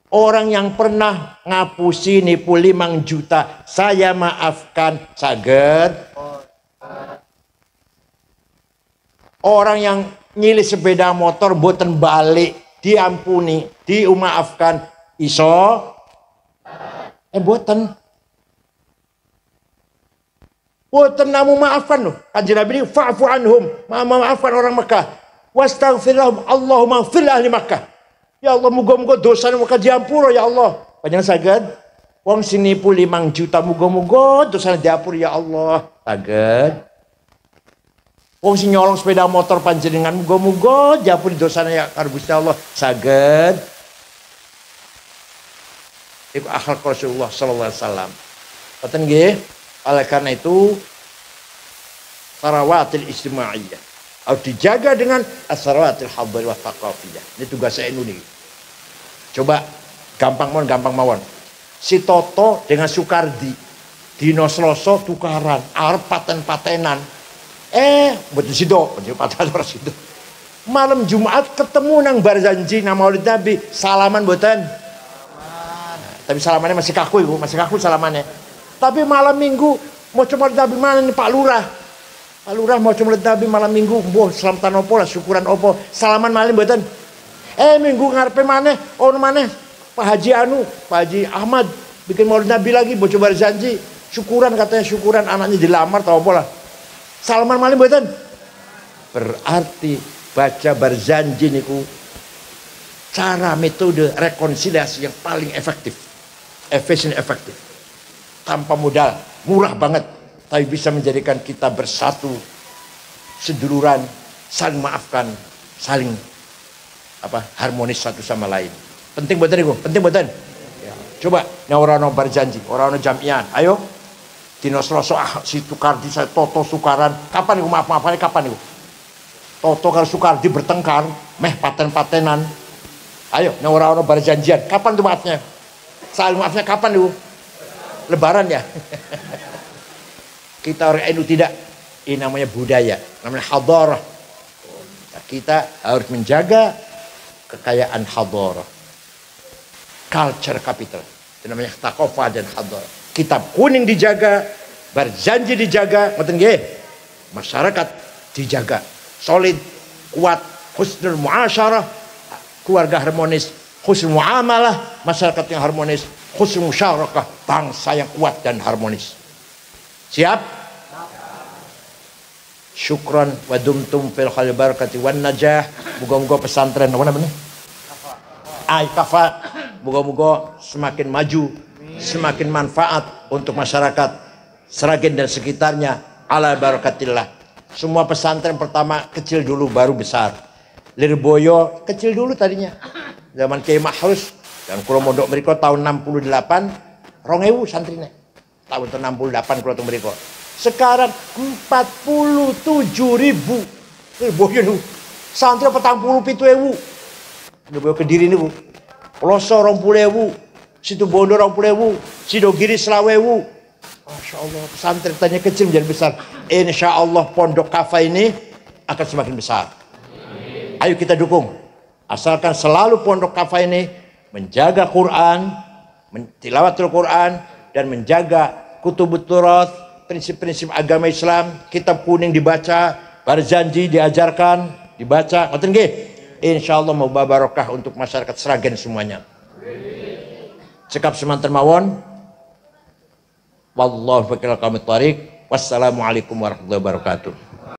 Orang yang pernah ngapusi nipu 5 juta, saya maafkan, saged. Orang yang nyilih sepeda motor boten balik, diampuni, dimaafkan, iso. Boten. Boten namu maafkan loh. Kanjeng Nabi ini fa'fu anhum, maafkan orang Mekah. Wastaghfir lahum, Allahumma ighfir ahli Makkah. Ya Allah, muga-muga dosa Mekah diampura ya Allah. Panjenengan saged wong sing nipu 5 juta, muga-muga dosane diampura ya Allah. Saged. Wong sing nyolong sepeda motor panjenengan, muga-muga diampuni dosane ya Gusti Allah. Saged. Iku akhlak Rasulullah sallallahu alaihi wasallam. Boten nggih? Oleh karena itu sarawatil ijtimaiyah harus dijaga dengan asarawatil hadar wa thaqafiyah. Ini tugas saya ini. Coba gampang mawon. Si Toto dengan Sukardi dino Selasa tukaran, arep paten-patenan. Betul sido, paten ora sido. Malam Jumat ketemu nang bar janji nang Maulid Nabi, salaman mboten? Tapi salamannya masih kaku ibu, masih kaku salamannya. Tapi malam Minggu mau coba Nabi mana nih Pak Lurah? Pak Lurah mau coba Nabi malam Minggu, boh selamatan opo lah, syukuran opo, salaman malam mboten. Minggu ngarepe maneh, ono maneh Pak Haji Pak Haji Ahmad bikin Maulid Nabi lagi, mau coba janji, syukuran katanya syukuran anaknya dilamar tau opo lah. Salaman malam mboten. Berarti baca berjanji niku cara metode rekonsiliasi yang paling efektif, efisien efektif. Tanpa modal, murah banget, tapi bisa menjadikan kita bersatu, seduluran, saling maafkan, saling harmonis satu sama lain. Penting betul itu, penting betul. Ya. Coba, orang berjanji, orang jamian, ayo, dino Selasa si Sukardi, saya Toto sukaran, kapan itu maaf-maafan, kapan itu? Toto kalau Sukardi bertengkar, paten-patenan, ayo, orang berjanjian, kapan itu maafnya? Saling maafnya kapan itu? Lebaran ya. Kita orang NU tidak. Ini namanya budaya, namanya hadarah. Kita harus menjaga kekayaan hadarah. Culture capital. Itu namanya thaqafah dan hadarah. Kitab kuning dijaga, berjanji dijaga, ngoten nggih. Masyarakat dijaga, solid, kuat, husnul muasyarah, keluarga harmonis, husnul muamalah, masyarakat yang harmonis, husnul musyarakah, bangsa yang kuat dan harmonis. Siap? Syukran wa dumtum fil khair barakati wan najah. Moga-moga pesantren apa namanya? Kafa. Moga-moga semakin maju, semakin manfaat untuk masyarakat Sragen dan sekitarnya. Ala barakatillah. Semua pesantren pertama kecil dulu baru besar. Lirboyo kecil dulu tadinya. Zaman Kiai Mahrus dan kula mondok mriko tahun 68 2000 santrine. Tahun 68 kula teng mriko. Sekarang 47.000. Lirboyo niku. Santri 47.000. Lirboyo Kediri niku. Ploso 20.000. Situbondo 20.000. Sidogiri 20.000. Masya Allah, pesantren tanya kecil menjadi besar. Insya Allah pondok kafa ini akan semakin besar. Ayo kita dukung. Asalkan selalu pondok kafa ini menjaga Quran, tilawatul Quran, dan menjaga kutubut turath, prinsip-prinsip agama Islam. Kitab kuning dibaca, berjanji diajarkan, dibaca. Ngoten nggih? Insya Allah mau barokah untuk masyarakat Sragen semuanya. Cekap semanten mawon. Wallahu fakir kami tarik. Wassalamualaikum warahmatullahi wabarakatuh.